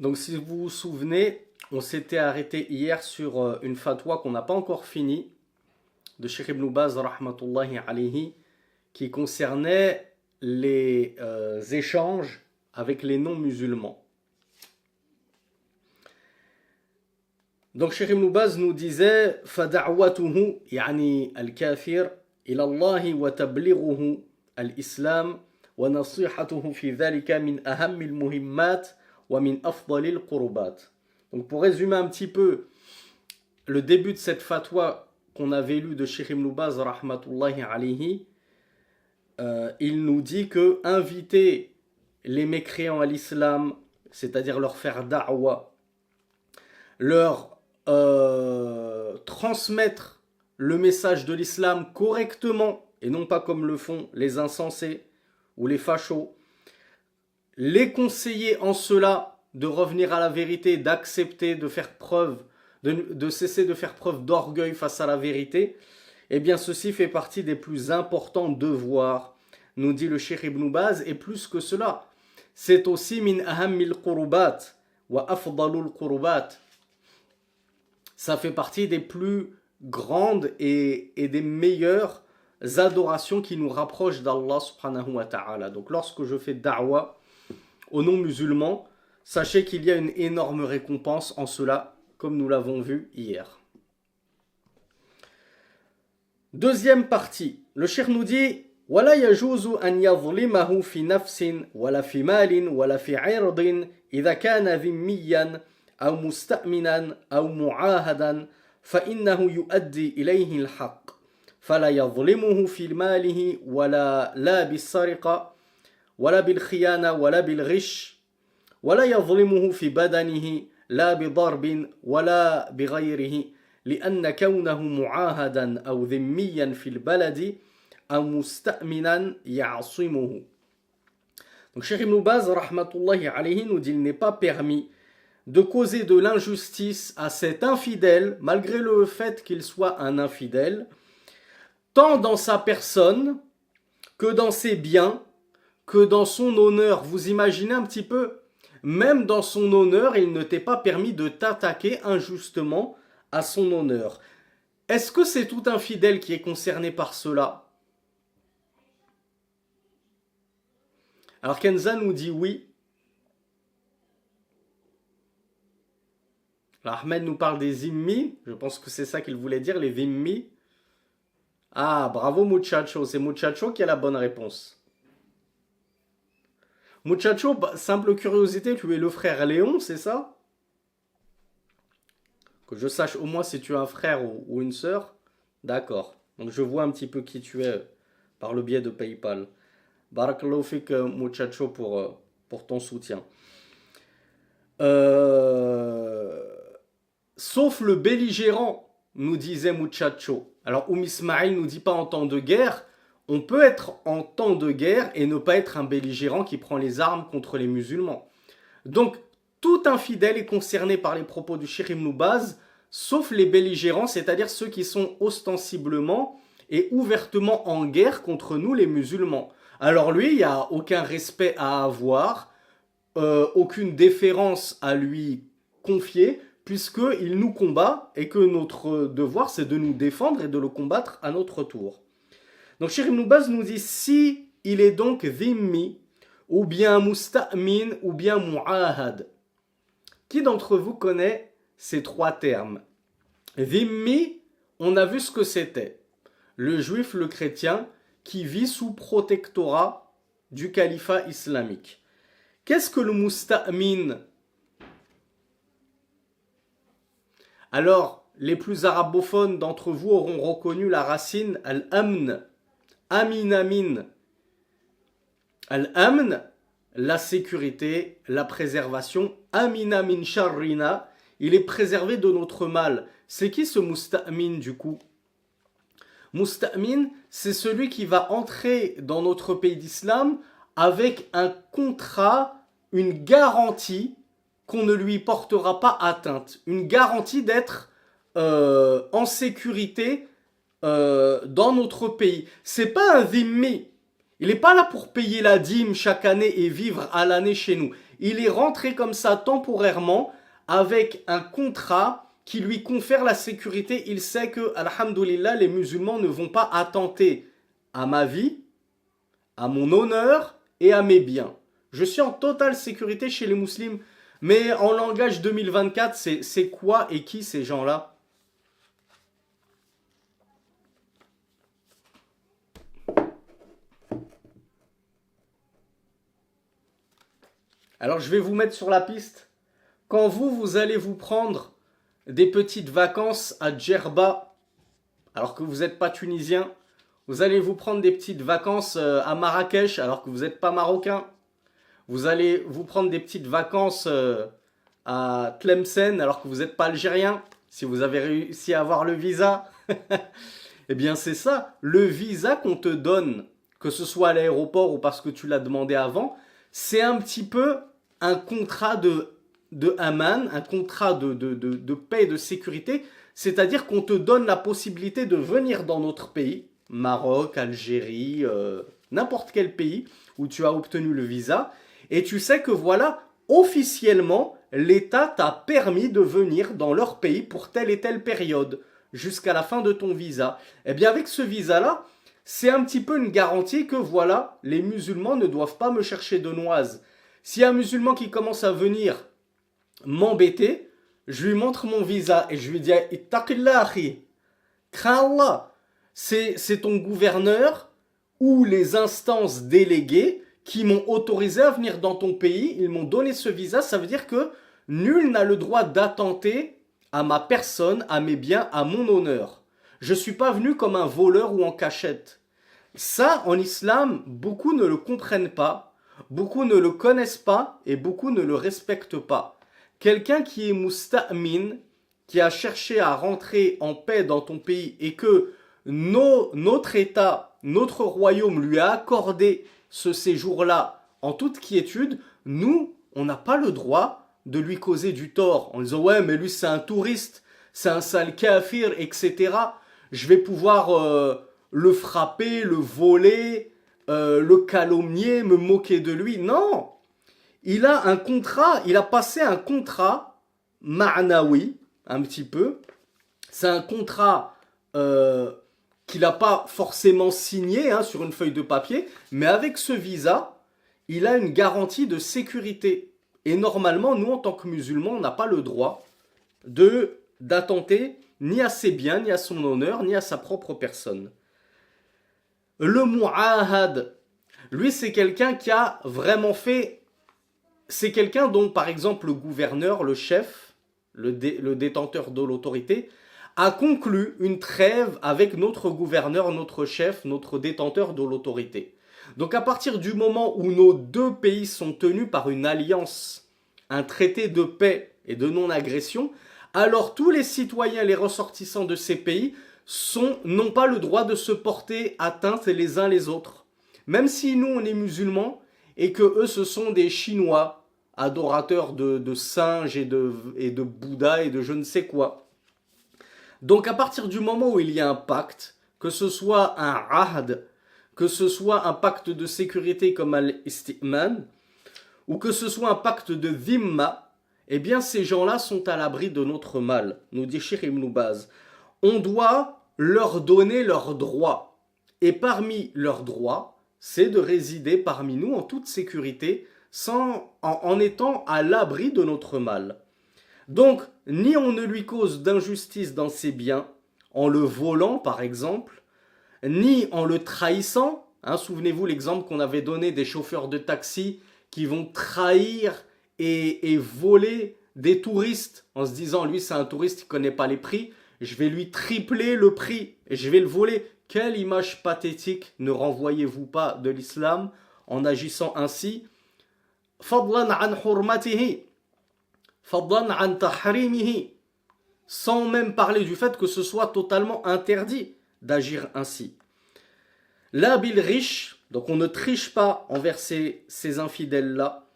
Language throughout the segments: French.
Donc si vous vous souvenez, on s'était arrêté hier sur une fatwa qu'on n'a pas encore finie de Cheikh Ibn Baz rahmatullahi alayhi qui concernait les échanges avec les non-musulmans. Donc Cheikh Ibn Baz nous disait فَدَعْوَتُهُ يعني الكافر إلى الله وتبلغه الإسلام ونصيحته في ذلك من أهم المهمات ومن أفضل القربات. Donc pour résumer un petit peu le début de cette fatwa qu'on avait lu de Cheikh Ibn Baz rahmatullahi alayhi, il nous dit que inviter les mécréants à l'islam, c'est-à-dire leur faire da'wa, leur transmettre le message de l'islam correctement et non pas comme le font les insensés ou les fachos, les conseiller en cela de revenir à la vérité, d'accepter, de faire preuve, de cesser de faire preuve d'orgueil face à la vérité, eh bien ceci fait partie des plus importants devoirs, nous dit le Cheikh Ibn Baz, et plus que cela, c'est aussi min ahammil qurubat wa afdalul qurubat. Ça fait partie des plus grandes et des meilleures adorations qui nous rapprochent d'Allah subhanahu wa ta'ala. Donc lorsque je fais da'wa aux non-musulmans, sachez qu'il y a une énorme récompense en cela, comme nous l'avons vu hier. Deuxième partie, le cheikh nous dit ولا يجوز أن يظلمه في نفس ولا في مال ولا في عرض إذا كان ذميا أو مستأمنا أو معاهدا فإنه يؤدي إليه الحق فلا يظلمه في ماله ولا لا بالسرقة ولا بالخيانة ولا بالغش ولا يظلمه في بدنه لا بضرب ولا بغيره لأن كونه معاهدا أو ذميا في البلد أو مستأمنا يعصمه. Donc Cheikh Ibn Baz rahmatullahi alayhi nous dit il n'est pas permis de causer de l'injustice à cet infidèle, malgré le fait qu'il soit un infidèle, tant dans sa personne, que dans ses biens, que dans son honneur. Vous imaginez un petit peu, même dans son honneur, il ne t'est pas permis de t'attaquer injustement à son honneur. Est-ce que c'est tout infidèle qui est concerné par cela? Alors Kenza nous dit oui. Ahmed nous parle des zimmi, je pense que c'est ça qu'il voulait dire, les zimmi. Ah, bravo muchacho, c'est muchacho qui a la bonne réponse. Muchacho, simple curiosité, tu es le frère Léon, c'est ça? Que je sache au moins si tu as un frère ou une sœur. D'accord, donc je vois un petit peu qui tu es par le biais de PayPal. Barakallahu fik muchacho pour ton soutien. Sauf le belligérant, nous disait Muchacho. Alors Ismaïl nous dit pas en temps de guerre, on peut être en temps de guerre et ne pas être un belligérant qui prend les armes contre les musulmans. Donc tout infidèle est concerné par les propos du Cheikh Ibn Baz, sauf les belligérants, c'est-à-dire ceux qui sont ostensiblement et ouvertement en guerre contre nous les musulmans. Alors lui, il n'y a aucun respect à avoir, aucune déférence à lui confier, puisqu'il nous combat et que notre devoir c'est de nous défendre et de le combattre à notre tour. Donc Cheikh Ibn Baz nous dit si il est donc dhimmi, ou bien musta'min, ou bien mu'ahad. Qui d'entre vous connaît ces trois termes? Dhimmi, on a vu ce que c'était. Le juif, le chrétien, qui vit sous protectorat du califat islamique. Qu'est-ce que le musta'min? Alors, les plus arabophones d'entre vous auront reconnu la racine al-amn, amin. Al-amn, la sécurité, la préservation, amina min sharrina, il est préservé de notre mal. C'est qui ce musta'min du coup? Musta'min, c'est celui qui va entrer dans notre pays d'islam avec un contrat, une garantie qu'on ne lui portera pas atteinte. Une garantie d'être en sécurité dans notre pays. C'est pas un dhimmi. Il n'est pas là pour payer la dîme chaque année et vivre à l'année chez nous. Il est rentré comme ça temporairement avec un contrat qui lui confère la sécurité. Il sait que, alhamdoulilah, les musulmans ne vont pas attenter à ma vie, à mon honneur et à mes biens. Je suis en totale sécurité chez les musulmans. Mais en langage 2024, c'est quoi et qui ces gens-là? Alors je vais vous mettre sur la piste. Quand vous allez vous prendre des petites vacances à Djerba, alors que vous n'êtes pas tunisien, vous allez vous prendre des petites vacances à Marrakech, alors que vous n'êtes pas marocain. Vous allez vous prendre des petites vacances à Tlemcen, alors que vous n'êtes pas algérien, si vous avez réussi à avoir le visa. Eh bien c'est ça, le visa qu'on te donne, que ce soit à l'aéroport ou parce que tu l'as demandé avant, c'est un petit peu un contrat de aman, un contrat de paix et de sécurité, c'est-à-dire qu'on te donne la possibilité de venir dans notre pays, Maroc, Algérie, n'importe quel pays où tu as obtenu le visa, et tu sais que voilà, officiellement, l'État t'a permis de venir dans leur pays pour telle et telle période, jusqu'à la fin de ton visa. Eh bien avec ce visa-là, c'est un petit peu une garantie que voilà, les musulmans ne doivent pas me chercher de noises. S'il y a un musulman qui commence à venir m'embêter, je lui montre mon visa et je lui dis Ittaqillah akhi, crains Allah. C'est ton gouverneur ou les instances déléguées qui m'ont autorisé à venir dans ton pays, ils m'ont donné ce visa, ça veut dire que nul n'a le droit d'attenter à ma personne, à mes biens, à mon honneur. Je ne suis pas venu comme un voleur ou en cachette. Ça, en islam, beaucoup ne le comprennent pas, beaucoup ne le connaissent pas et beaucoup ne le respectent pas. Quelqu'un qui est musta'min, qui a cherché à rentrer en paix dans ton pays et que notre État, notre royaume lui a accordé ce séjour-là en toute quiétude, nous, on n'a pas le droit de lui causer du tort en disant ouais mais lui c'est un touriste, c'est un sale kafir, etc. Je vais pouvoir le frapper, le voler, le calomnier, me moquer de lui. Non, il a un contrat, il a passé un contrat ma'nawi, un petit peu. C'est un contrat qu'il n'a pas forcément signé sur une feuille de papier, mais avec ce visa, il a une garantie de sécurité. Et normalement, nous, en tant que musulmans, on n'a pas le droit d'attenter ni à ses biens, ni à son honneur, ni à sa propre personne. Le mu'ahad, lui, c'est quelqu'un qui a vraiment fait... C'est quelqu'un dont, par exemple, le gouverneur, le chef, le détenteur de l'autorité, a conclu une trêve avec notre gouverneur, notre chef, notre détenteur de l'autorité. Donc à partir du moment où nos deux pays sont tenus par une alliance, un traité de paix et de non-agression, alors tous les citoyens, les ressortissants de ces pays n'ont pas le droit de se porter atteinte les uns les autres. Même si nous on est musulmans et que eux ce sont des Chinois, adorateurs de singes et de Bouddha et de je ne sais quoi. Donc à partir du moment où il y a un pacte, que ce soit un ahd, que ce soit un pacte de sécurité comme al-isti'man, ou que ce soit un pacte de dhimma, eh bien ces gens-là sont à l'abri de notre mal, nous dit Cheikh Ibn Baz. On doit leur donner leurs droits. Et parmi leurs droits, c'est de résider parmi nous en toute sécurité, en étant à l'abri de notre mal. Donc, ni on ne lui cause d'injustice dans ses biens, en le volant par exemple, ni en le trahissant. Souvenez-vous l'exemple qu'on avait donné des chauffeurs de taxi qui vont trahir et voler des touristes en se disant lui c'est un touriste qui ne connaît pas les prix, je vais lui tripler le prix et je vais le voler. Quelle image pathétique ne renvoyez-vous pas de l'islam en agissant ainsi? Fadlan an hurmatihi, fadlan an tahrimihi, sans même parler du fait que ce soit totalement interdit d'agir ainsi. La bil riche, donc on ne triche pas envers ces infidèles-là,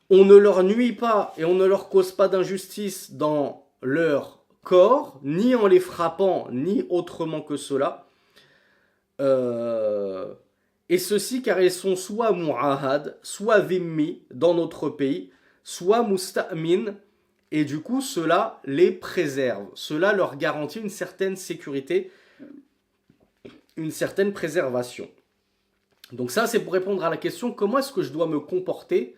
on ne leur nuit pas et on ne leur cause pas d'injustice dans leur corps, ni en les frappant, ni autrement que cela. Et ceci car ils sont soit mu'ahad, soit dhimmi dans notre pays, soit musta'min, et du coup cela les préserve. Cela leur garantit une certaine sécurité, une certaine préservation. Donc ça c'est pour répondre à la question comment est-ce que je dois me comporter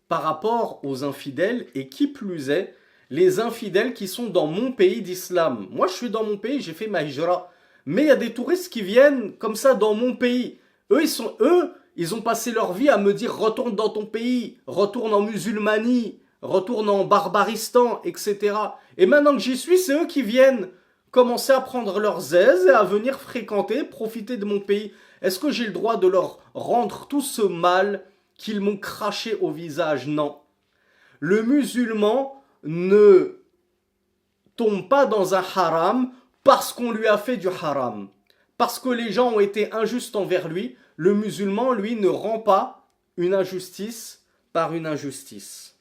par rapport aux infidèles et qui plus est les infidèles qui sont dans mon pays d'islam. Moi je suis dans mon pays, j'ai fait ma hijra, mais il y a des touristes qui viennent comme ça dans mon pays. Ils ont passé leur vie à me dire retourne dans ton pays, retourne en musulmanie, retourne en barbaristan, etc. Et maintenant que j'y suis, c'est eux qui viennent commencer à prendre leurs aises et à venir fréquenter, profiter de mon pays. Est-ce que j'ai le droit de leur rendre tout ce mal qu'ils m'ont craché au visage? Non. Le musulman ne tombe pas dans un haram parce qu'on lui a fait du haram. Parce que les gens ont été injustes envers lui, le musulman, lui, ne rend pas une injustice par une injustice.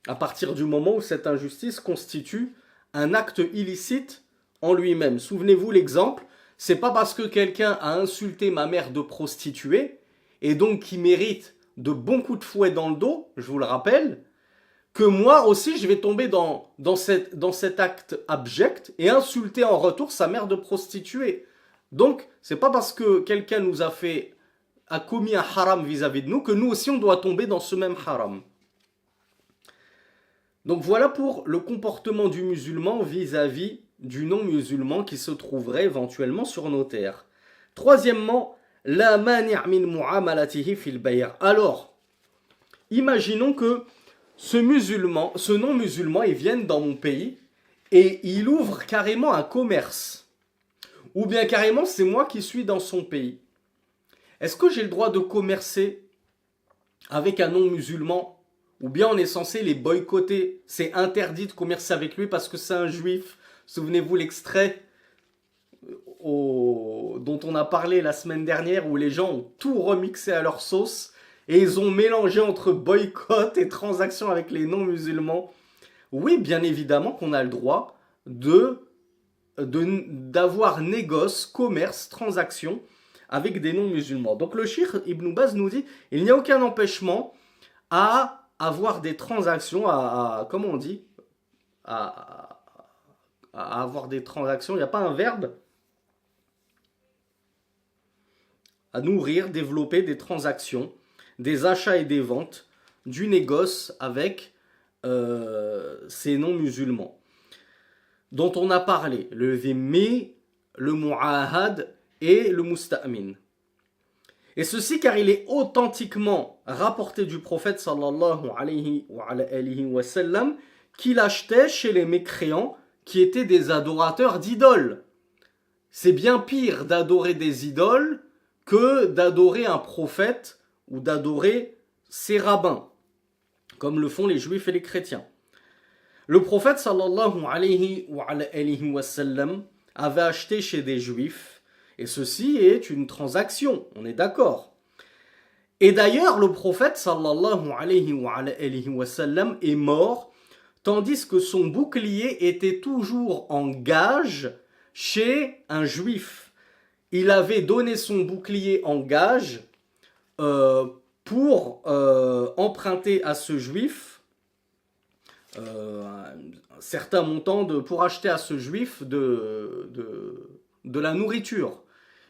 À partir du moment où cette injustice constitue un acte illicite en lui-même. Souvenez-vous l'exemple, c'est pas parce que quelqu'un a insulté ma mère de prostituée, et donc qui mérite de bons coups de fouet dans le dos, je vous le rappelle, que moi aussi je vais tomber dans cet acte abject et insulter en retour sa mère de prostituée. Donc, c'est pas parce que quelqu'un a commis un haram vis-à-vis de nous que nous aussi on doit tomber dans ce même haram. Donc voilà pour le comportement du musulman vis-à-vis du non-musulman qui se trouverait éventuellement sur nos terres. Troisièmement, la mani' min mu'amalatihi fil bay'. Alors, imaginons que ce non-musulman, il vienne dans mon pays et il ouvre carrément un commerce. Ou bien carrément, c'est moi qui suis dans son pays. Est-ce que j'ai le droit de commercer avec un non-musulman? Ou bien on est censé les boycotter? C'est interdit de commercer avec lui parce que c'est un juif. Souvenez-vous l'extrait dont on a parlé la semaine dernière où les gens ont tout remixé à leur sauce et ils ont mélangé entre boycott et transactions avec les non-musulmans. Oui, bien évidemment qu'on a le droit d'avoir négoce, commerce, transaction avec des non-musulmans. Donc le Cheikh Ibn Baz nous dit il n'y a aucun empêchement à avoir des transactions, comment on dit, à avoir des transactions, il n'y a pas un verbe, à nourrir, développer des transactions, des achats et des ventes, du négoce avec ces non-musulmans dont on a parlé, le dhimmi, le mu'ahad et le musta'min. Et ceci car il est authentiquement rapporté du prophète sallallahu alayhi wa sallam qu'il achetait chez les mécréants qui étaient des adorateurs d'idoles. C'est bien pire d'adorer des idoles que d'adorer un prophète ou d'adorer ses rabbins, comme le font les juifs et les chrétiens. Le prophète sallallahu alayhi wa sallam avait acheté chez des juifs, et ceci est une transaction, on est d'accord. Et d'ailleurs, le prophète sallallahu alayhi wa sallam est mort, tandis que son bouclier était toujours en gage chez un juif. Il avait donné son bouclier en gage pour emprunter à ce juif un certain montant pour acheter à ce juif de la nourriture.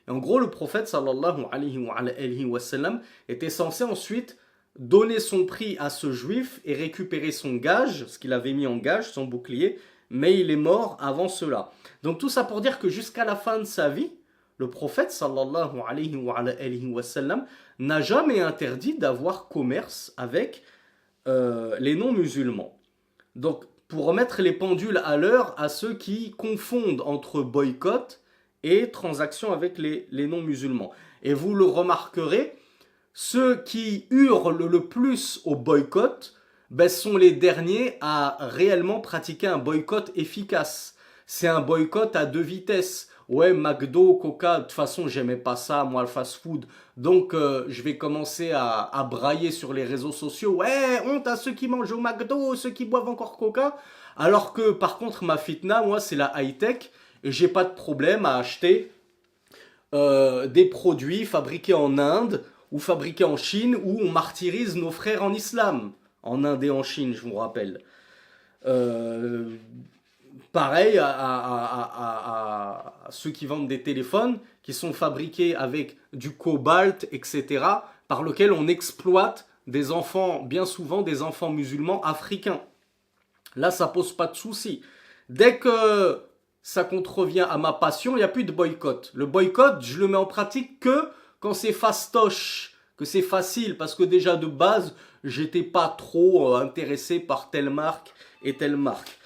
Et en gros, le prophète sallallahu alayhi wa sallam était censé ensuite donner son prix à ce juif et récupérer son gage, ce qu'il avait mis en gage, son bouclier, mais il est mort avant cela. Donc tout ça pour dire que jusqu'à la fin de sa vie, le prophète sallallahu alayhi wa sallam n'a jamais interdit d'avoir commerce avec les non-musulmans. Donc, pour remettre les pendules à l'heure à ceux qui confondent entre boycott et transaction avec les non-musulmans. Et vous le remarquerez, ceux qui hurlent le plus au boycott sont les derniers à réellement pratiquer un boycott efficace. C'est un boycott à deux vitesses. Ouais, McDo, Coca, de toute façon, j'aimais pas ça, moi, le fast-food. Donc, je vais commencer à brailler sur les réseaux sociaux. Ouais, honte à ceux qui mangent au McDo, ceux qui boivent encore Coca. Alors que, par contre, ma fitna, moi, c'est la high-tech. Et j'ai pas de problème à acheter des produits fabriqués en Inde ou fabriqués en Chine où on martyrise nos frères en islam, en Inde et en Chine, je vous rappelle. Euh, Pareil à ceux qui vendent des téléphones qui sont fabriqués avec du cobalt, etc., par lequel on exploite des enfants, bien souvent des enfants musulmans africains. Là, ça pose pas de souci. Dès que ça contrevient à ma passion, il n'y a plus de boycott. Le boycott, je le mets en pratique que quand c'est fastoche, que c'est facile, parce que déjà de base, j'étais pas trop intéressé par telle marque et telle marque.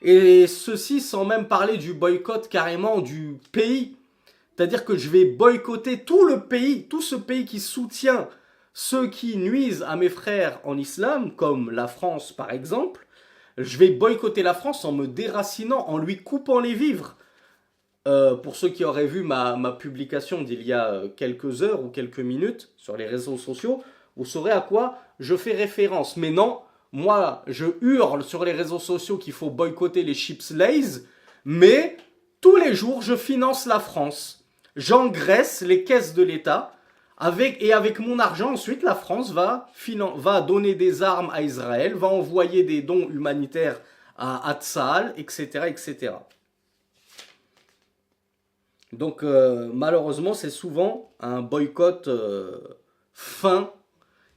Et ceci sans même parler du boycott carrément du pays. C'est-à-dire que je vais boycotter tout le pays, tout ce pays qui soutient ceux qui nuisent à mes frères en islam, comme la France par exemple. Je vais boycotter la France en me déracinant, en lui coupant les vivres. Pour ceux qui auraient vu ma publication d'il y a quelques heures ou quelques minutes sur les réseaux sociaux, vous saurez à quoi je fais référence. Mais non, moi, je hurle sur les réseaux sociaux qu'il faut boycotter les chips Lay's, mais tous les jours, je finance la France. J'engraisse les caisses de l'État, et avec mon argent, ensuite, la France va donner des armes à Israël, va envoyer des dons humanitaires à Tsahal, etc., etc. Donc, malheureusement, c'est souvent un boycott fin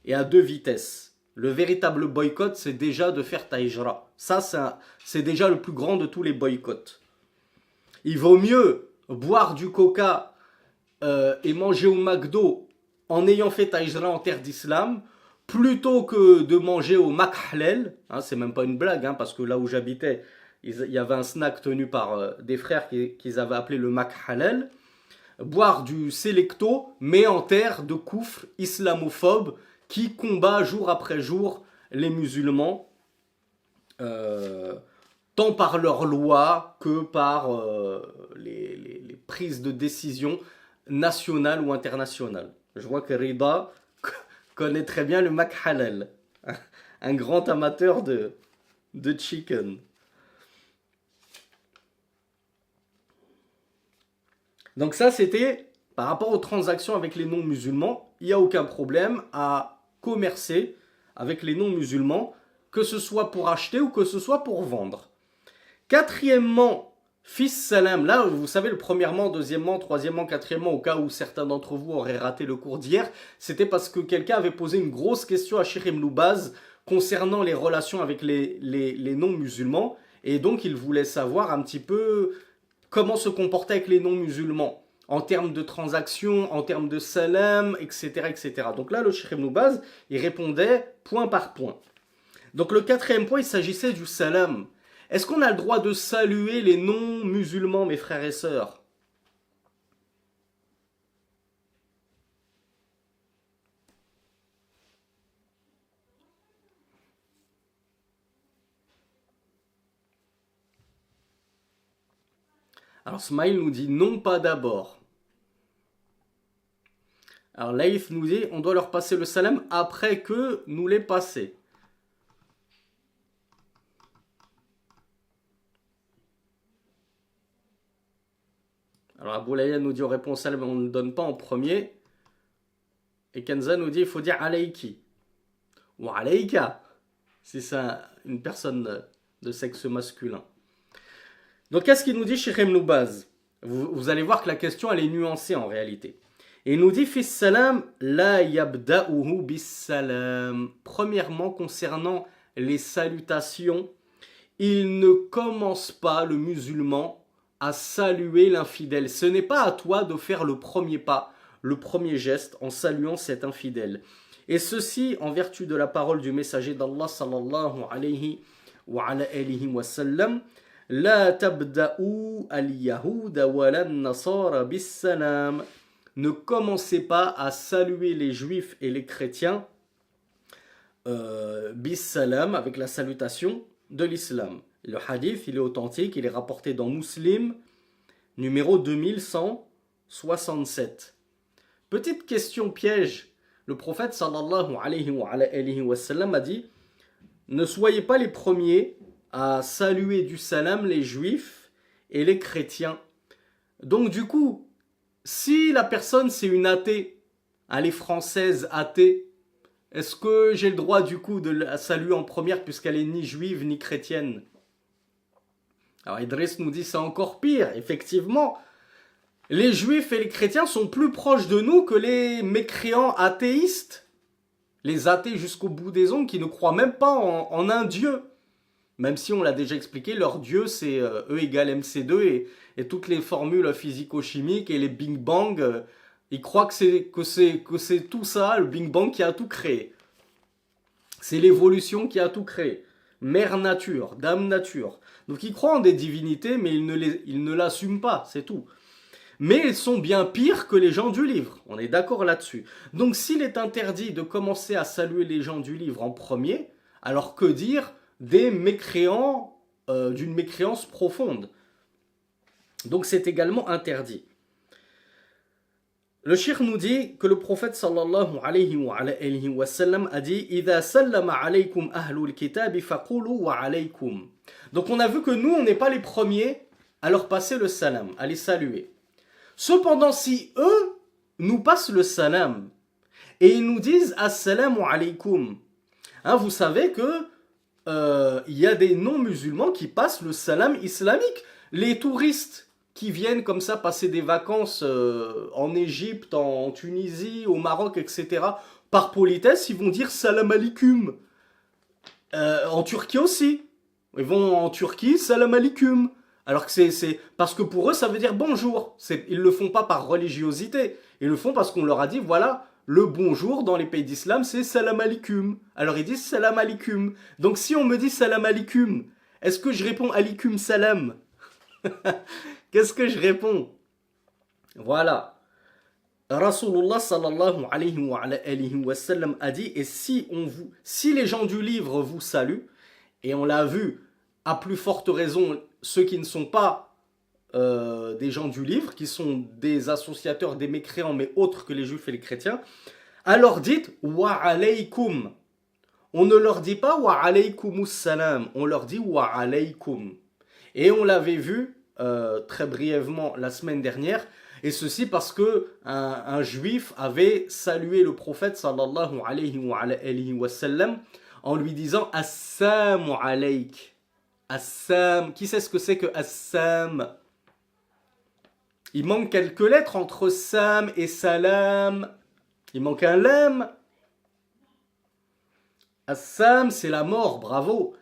et à deux vitesses. Le véritable boycott, c'est déjà de faire ta hijra. Ça, c'est déjà le plus grand de tous les boycotts. Il vaut mieux boire du coca et manger au McDo en ayant fait ta hijra en terre d'islam, plutôt que de manger au Mac Halal. Hein, c'est même pas une blague, hein, parce que là où j'habitais, il y avait un snack tenu par des frères qu'ils avaient appelé le Mac Halal. Boire du Selecto, mais en terre de koufr islamophobe qui combat jour après jour les musulmans, tant par leurs lois que par les prises de décision nationales ou internationales. Je vois que Rida connaît très bien le Mac Halal, un grand amateur de chicken. Donc ça, c'était par rapport aux transactions avec les non-musulmans. Il n'y a aucun problème à commercer avec les non-musulmans, que ce soit pour acheter ou que ce soit pour vendre. Quatrièmement, fils salam. Là, vous savez, le premièrement, deuxièmement, troisièmement, quatrièmement, au cas où certains d'entre vous auraient raté le cours d'hier, c'était parce que quelqu'un avait posé une grosse question à Cheikh Ibn Baz concernant les relations avec les non-musulmans. Et donc, il voulait savoir un petit peu comment se comporter avec les non-musulmans en termes de transactions, en termes de salam, etc., etc. Donc là, le Cheikh Ibn Baz, il répondait point par point. Donc le quatrième point, il s'agissait du salam. Est-ce qu'on a le droit de saluer les non-musulmans, mes frères et sœurs? Alors Smaïl nous dit non, pas d'abord. Alors Laïf nous dit on doit leur passer le salam après que nous l'ait passé. Alors Aboulaya nous dit on répond au salam, on ne donne pas en premier. Et Kenza nous dit il faut dire alayki ou alayka si c'est une personne de sexe masculin. Donc qu'est-ce qu'il nous dit chez Ibn Baz? Vous allez voir que la question elle est nuancée en réalité. Et il nous dit fis salam la yabda'uhu bis salam. Premièrement concernant les salutations, il ne commence pas le musulman à saluer l'infidèle. Ce n'est pas à toi de faire le premier pas, le premier geste en saluant cet infidèle. Et ceci en vertu de la parole du messager d'Allah sallallahu alayhi wa sallam. La tabda'u al-yahuda wa lan-nasara bis-salam. Ne commencez pas à saluer les juifs et les chrétiens bis-salam, avec la salutation de l'islam. Le hadith, il est authentique, il est rapporté dans Muslim, numéro 2167. Petite question piège. Le prophète sallallahu alayhi wa sallam a dit ne soyez pas les premiers à saluer du salam les juifs et les chrétiens. Donc du coup, si la personne c'est une athée, elle est française athée, est-ce que j'ai le droit du coup de la saluer en première puisqu'elle est ni juive ni chrétienne? Alors Idriss nous dit c'est encore pire, effectivement. Les juifs et les chrétiens sont plus proches de nous que les mécréants athéistes. Les athées jusqu'au bout des ongles qui ne croient même pas en un dieu. Même si on l'a déjà expliqué, leur dieu c'est E égale MC2 et toutes les formules physico-chimiques et les Big Bang. Ils croient que c'est tout ça, le Big Bang qui a tout créé. C'est l'évolution qui a tout créé. Mère nature, dame nature. Donc ils croient en des divinités, mais ils ne l'assument pas, c'est tout. Mais ils sont bien pires que les gens du livre. On est d'accord là-dessus. Donc s'il est interdit de commencer à saluer les gens du livre en premier, alors que dire des mécréants, d'une mécréance profonde? Donc c'est également interdit. Le cheikh nous dit que le prophète sallallahu alayhi wa sallam a dit إِذَا سَلَّمَ عَلَيْكُمْ أَهْلُ الْكِتَابِ فَقُولُوا وَعَلَيْكُمْ. Donc on a vu que nous, on n'est pas les premiers à leur passer le salam, à les saluer. Cependant, si eux nous passent le salam et ils nous disent Assalamu alaykum, hein, vous savez que y a des non-musulmans qui passent le salam islamique. Les touristes qui viennent comme ça passer des vacances en Égypte, en Tunisie, au Maroc, etc., par politesse, ils vont dire salam alaikum. En Turquie aussi. Ils vont en Turquie, salam alaikum. Alors que c'est parce que pour eux, ça veut dire bonjour. Ils ne le font pas par religiosité. Ils le font parce qu'on leur a dit, voilà, le bonjour dans les pays d'islam, c'est salam alaikum. Alors ils disent salam alaikum. Donc si on me dit salam alaikum, est-ce que je réponds alaikum salam? Qu'est-ce que je réponds? Voilà. Rasulullah sallallahu alayhi wa sallam a dit, et si les gens du livre vous saluent, et on l'a vu, à plus forte raison, ceux qui ne sont pas des gens du livre, qui sont des associateurs, des mécréants, mais autres que les juifs et les chrétiens, alors dites wa alaykum. On ne leur dit pas wa alaykumus salam, on leur dit wa alaykum. Et on l'avait vu très brièvement la semaine dernière, et ceci parce que un juif avait salué le prophète sallallahu alayhi wa sallam en lui disant Assalamu alayk. Assam. Qui sait ce que c'est que Assam? Il manque quelques lettres entre Sam et Salam. Il manque un lam. Assam, c'est la mort, bravo.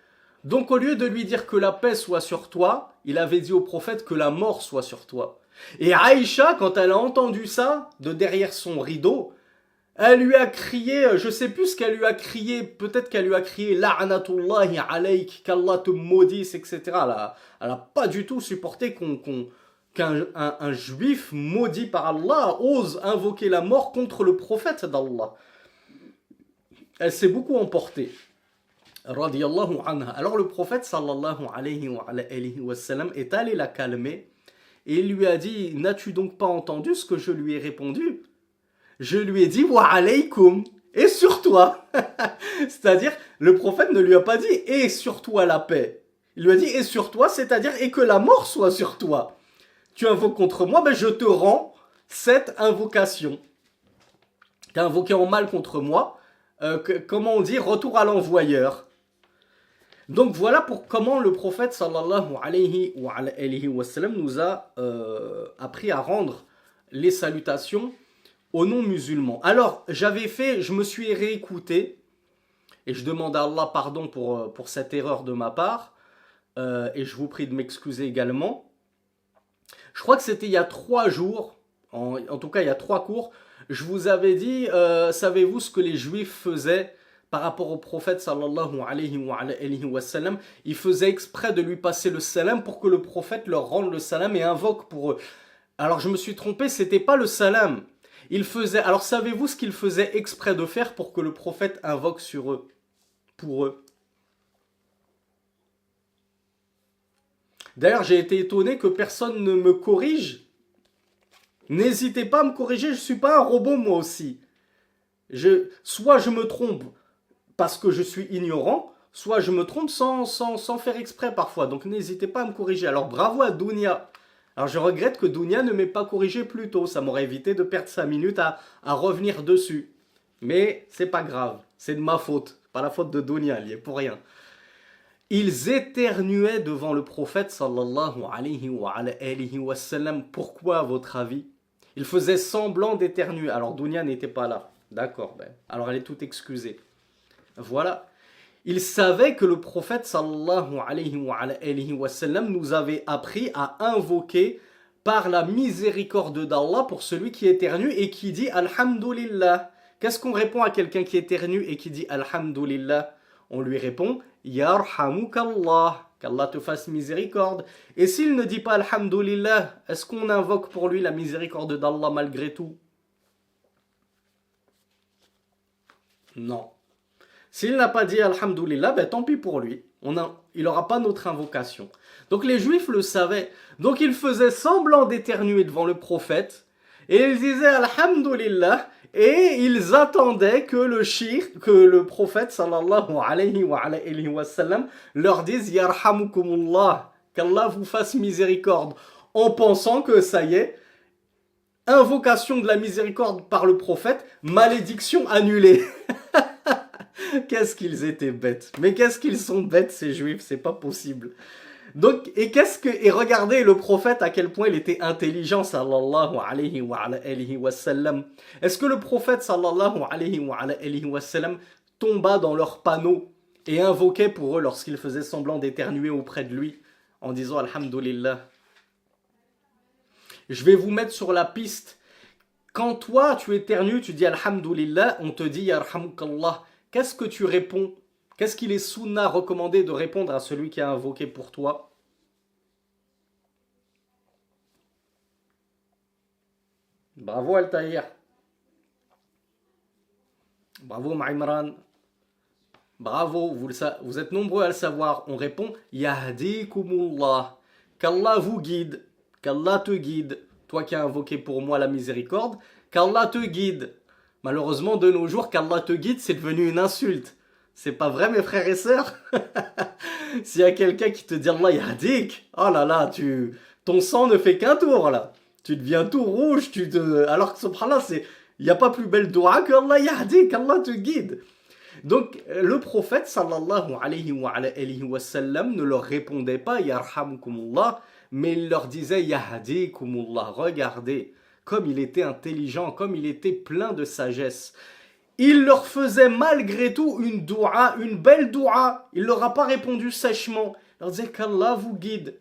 Donc au lieu de lui dire que la paix soit sur toi, il avait dit au prophète que la mort soit sur toi. Et Aïcha, quand elle a entendu ça, de derrière son rideau, elle lui a crié, je sais plus ce qu'elle lui a crié, peut-être qu'elle lui a crié La'anatullahi alayk, qu'Allah te maudisse, etc. Elle a pas du tout supporté qu'un juif maudit par Allah ose invoquer la mort contre le prophète d'Allah. Elle s'est beaucoup emportée. Radiyallahu anha. Alors le prophète sallallahu alayhi wa sallam est allé la calmer et il lui a dit, n'as-tu donc pas entendu ce que je lui ai répondu? Je lui ai dit wa alaykum, et sur toi. C'est-à-dire, le prophète ne lui a pas dit et sur toi la paix. Il lui a dit et sur toi, c'est-à-dire et que la mort soit sur toi. Tu invoques contre moi, ben je te rends cette invocation. Tu as invoqué en mal contre moi, comment on dit, retour à l'envoyeur. Donc voilà pour comment le prophète sallallahu alayhi wa sallam nous a appris à rendre les salutations aux non-musulmans. Alors, je me suis réécouté, et je demande à Allah pardon pour cette erreur de ma part, et je vous prie de m'excuser également. Je crois que c'était il y a 3 jours, en tout cas il y a 3 cours, je vous avais dit, savez-vous ce que les juifs faisaient par rapport au prophète sallallahu alayhi wa sallam? Ils faisaient exprès de lui passer le salam pour que le prophète leur rende le salam et invoque pour eux. Alors je me suis trompé, c'était pas le salam. Alors savez-vous ce qu'ils faisaient exprès de faire pour que le prophète invoque sur eux, pour eux? D'ailleurs, j'ai été étonné que personne ne me corrige. N'hésitez pas à me corriger, je ne suis pas un robot moi aussi. Soit je me trompe parce que je suis ignorant, soit je me trompe sans faire exprès parfois. Donc n'hésitez pas à me corriger. Alors bravo à Dounia. Alors je regrette que Dounia ne m'ait pas corrigé plus tôt, ça m'aurait évité de perdre 5 minutes à revenir dessus. Mais c'est pas grave, c'est de ma faute, pas la faute de Dounia, il y est pour rien. Ils éternuaient devant le prophète sallallahu alayhi wa sallam. Pourquoi à votre avis? Ils faisaient semblant d'éternuer. Alors Dounia n'était pas là. D'accord, ben, alors elle est toute excusée. Voilà. Ils savaient que le prophète sallallahu alayhi wa sallam nous avait appris à invoquer par la miséricorde d'Allah pour celui qui éternue et qui dit Alhamdulillah. Qu'est-ce qu'on répond à quelqu'un qui éternue et qui dit Alhamdulillah? On lui répond Yarhamukallah, qu'Allah te fasse miséricorde. Et s'il ne dit pas Alhamdulillah, est-ce qu'on invoque pour lui la miséricorde d'Allah malgré tout? Non. S'il n'a pas dit Alhamdulillah, ben tant pis pour lui. Il n'aura pas notre invocation. Donc les Juifs le savaient. Donc ils faisaient semblant d'éternuer devant le prophète. Et ils disaient Alhamdulillah. Et ils attendaient que le prophète sallallahu alayhi wa sallam leur dise Yarhamukumullah, qu'Allah vous fasse miséricorde. En pensant que ça y est, invocation de la miséricorde par le prophète, malédiction annulée. Qu'est-ce qu'ils étaient bêtes. Mais qu'est-ce qu'ils sont bêtes ces Juifs, c'est pas possible. Donc, et regardez le prophète à quel point il était intelligent, sallallahu alayhi wa sallam. Est-ce que le prophète, sallallahu alayhi wa sallam, tomba dans leurs panneaux et invoquait pour eux lorsqu'ils faisaient semblant d'éternuer auprès de lui en disant Alhamdulillah? Je vais vous mettre sur la piste. Quand toi, tu éternues, tu dis Alhamdulillah, on te dit Yarhamukallah. Qu'est-ce que tu réponds? Qu'est-ce qu'il est sunna recommandé de répondre à celui qui a invoqué pour toi? Bravo Altaïr. Bravo Maïmran. Bravo, vous êtes nombreux à le savoir. On répond Yahdikumullah. Qu'Allah vous guide. Qu'Allah te guide. Toi qui as invoqué pour moi la miséricorde, qu'Allah te guide. Malheureusement, de nos jours, qu'Allah te guide, c'est devenu une insulte. C'est pas vrai, mes frères et sœurs? S'il y a quelqu'un qui te dit Allah yahdik, oh là là, ton sang ne fait qu'un tour là. Tu deviens tout rouge, alors que subhanallah, il n'y a pas plus belle dua que Allah yahdik, Allah te guide. Donc, le prophète sallallahu alayhi wa sallam ne leur répondait pas yarhamukumullah, mais il leur disait yahdikumullah. Regardez, comme il était intelligent, comme il était plein de sagesse. Il leur faisait malgré tout une doua, une belle doua. Il leur a pas répondu sèchement. Il leur disait qu'Allah vous guide.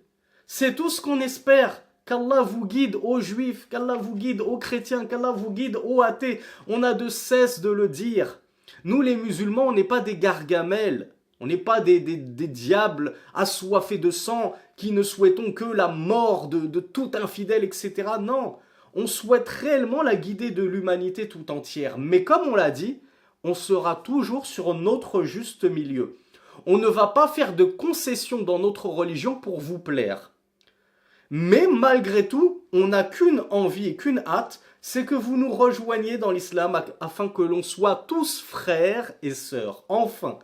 C'est tout ce qu'on espère. Qu'Allah vous guide aux juifs, qu'Allah vous guide aux chrétiens, qu'Allah vous guide aux athées. On a de cesse de le dire. Nous les musulmans, on n'est pas des gargamels. On n'est pas des diables assoiffés de sang qui ne souhaitons que la mort de tout infidèle, etc. Non. On souhaite réellement la guider de l'humanité tout entière. Mais comme on l'a dit, on sera toujours sur notre juste milieu. On ne va pas faire de concessions dans notre religion pour vous plaire. Mais malgré tout, on n'a qu'une envie et qu'une hâte, c'est que vous nous rejoigniez dans l'islam afin que l'on soit tous frères et sœurs. Enfin.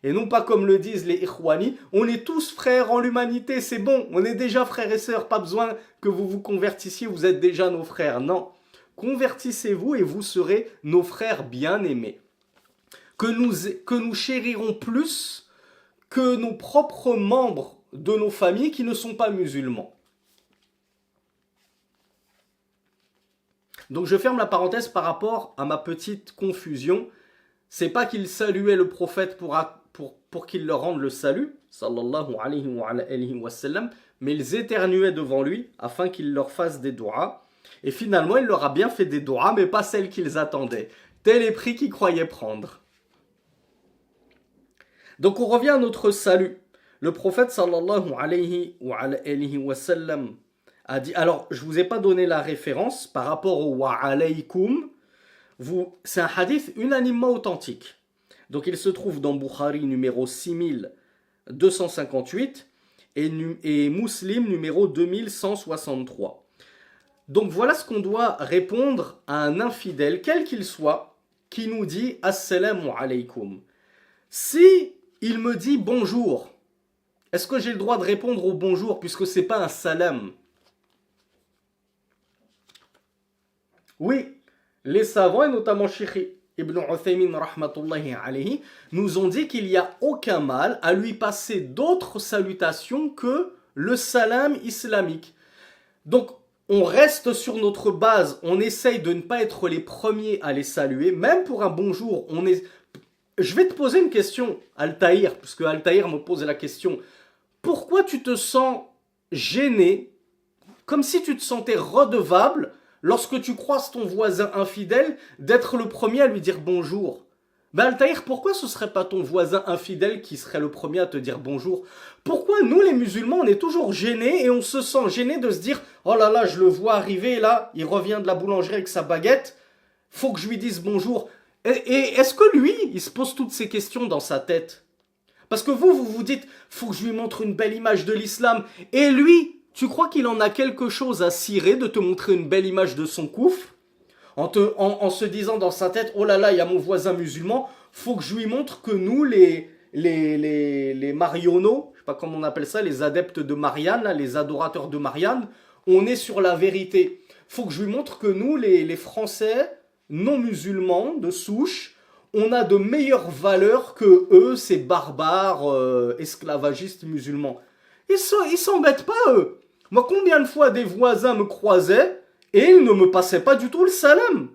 Et non pas comme le disent les Ikhwani, on est tous frères en l'humanité, c'est bon, on est déjà frères et sœurs, pas besoin que vous vous convertissiez, vous êtes déjà nos frères. Non, convertissez-vous et vous serez nos frères bien-aimés. Que nous chérirons plus que nos propres membres de nos familles qui ne sont pas musulmans. Donc je ferme la parenthèse par rapport à ma petite confusion. C'est pas qu'ils saluaient le prophète pour qu'il leur rende le salut, sallallahu alayhi wa sallam, mais ils éternuaient devant lui afin qu'il leur fasse des doigts. Et finalement, il leur a bien fait des doigts, mais pas celles qu'ils attendaient. Tel est prix qu'ils croyaient prendre. Donc on revient à notre salut. Le prophète sallallahu alayhi wa sallam a dit, alors je vous ai pas donné la référence par rapport au wa alaykum. C'est un hadith unanimement authentique. Donc il se trouve dans Bukhari numéro 6258 et Muslim numéro 2163. Donc voilà ce qu'on doit répondre à un infidèle, quel qu'il soit, qui nous dit « Assalamu alaykum ». Si il me dit « bonjour », est-ce que j'ai le droit de répondre au « bonjour » puisque ce n'est pas un salam? Oui, les savants, et notamment Cheikh Ibn Uthaymin rahmatullahi alayhi, nous ont dit qu'il n'y a aucun mal à lui passer d'autres salutations que le salam islamique. Donc, on reste sur notre base, on essaye de ne pas être les premiers à les saluer, même pour un bonjour. Je vais te poser une question, Altaïr, puisque Altaïr me pose la question. Pourquoi tu te sens gêné, comme si tu te sentais redevable, lorsque tu croises ton voisin infidèle, d'être le premier à lui dire bonjour? Ben Altaïr, pourquoi ce serait pas ton voisin infidèle qui serait le premier à te dire bonjour? Pourquoi nous les musulmans on est toujours gênés et on se sent gêné de se dire oh là là je le vois arriver là, il revient de la boulangerie avec sa baguette, faut que je lui dise bonjour. Et est-ce que lui il se pose toutes ces questions dans sa tête? Parce que vous vous dites faut que je lui montre une belle image de l'islam et lui tu crois qu'il en a quelque chose à cirer de te montrer une belle image de son kouf? En se disant dans sa tête, oh là là, il y a mon voisin musulman, faut que je lui montre que nous, les marionneaux, je sais pas comment on appelle ça, les adeptes de Marianne, là, les adorateurs de Marianne, on est sur la vérité. Faut que je lui montre que nous, les Français non musulmans de souche, on a de meilleures valeurs que eux, ces barbares esclavagistes musulmans. Ils s'embêtent pas, eux. Moi, combien de fois des voisins me croisaient et ils ne me passaient pas du tout le salam.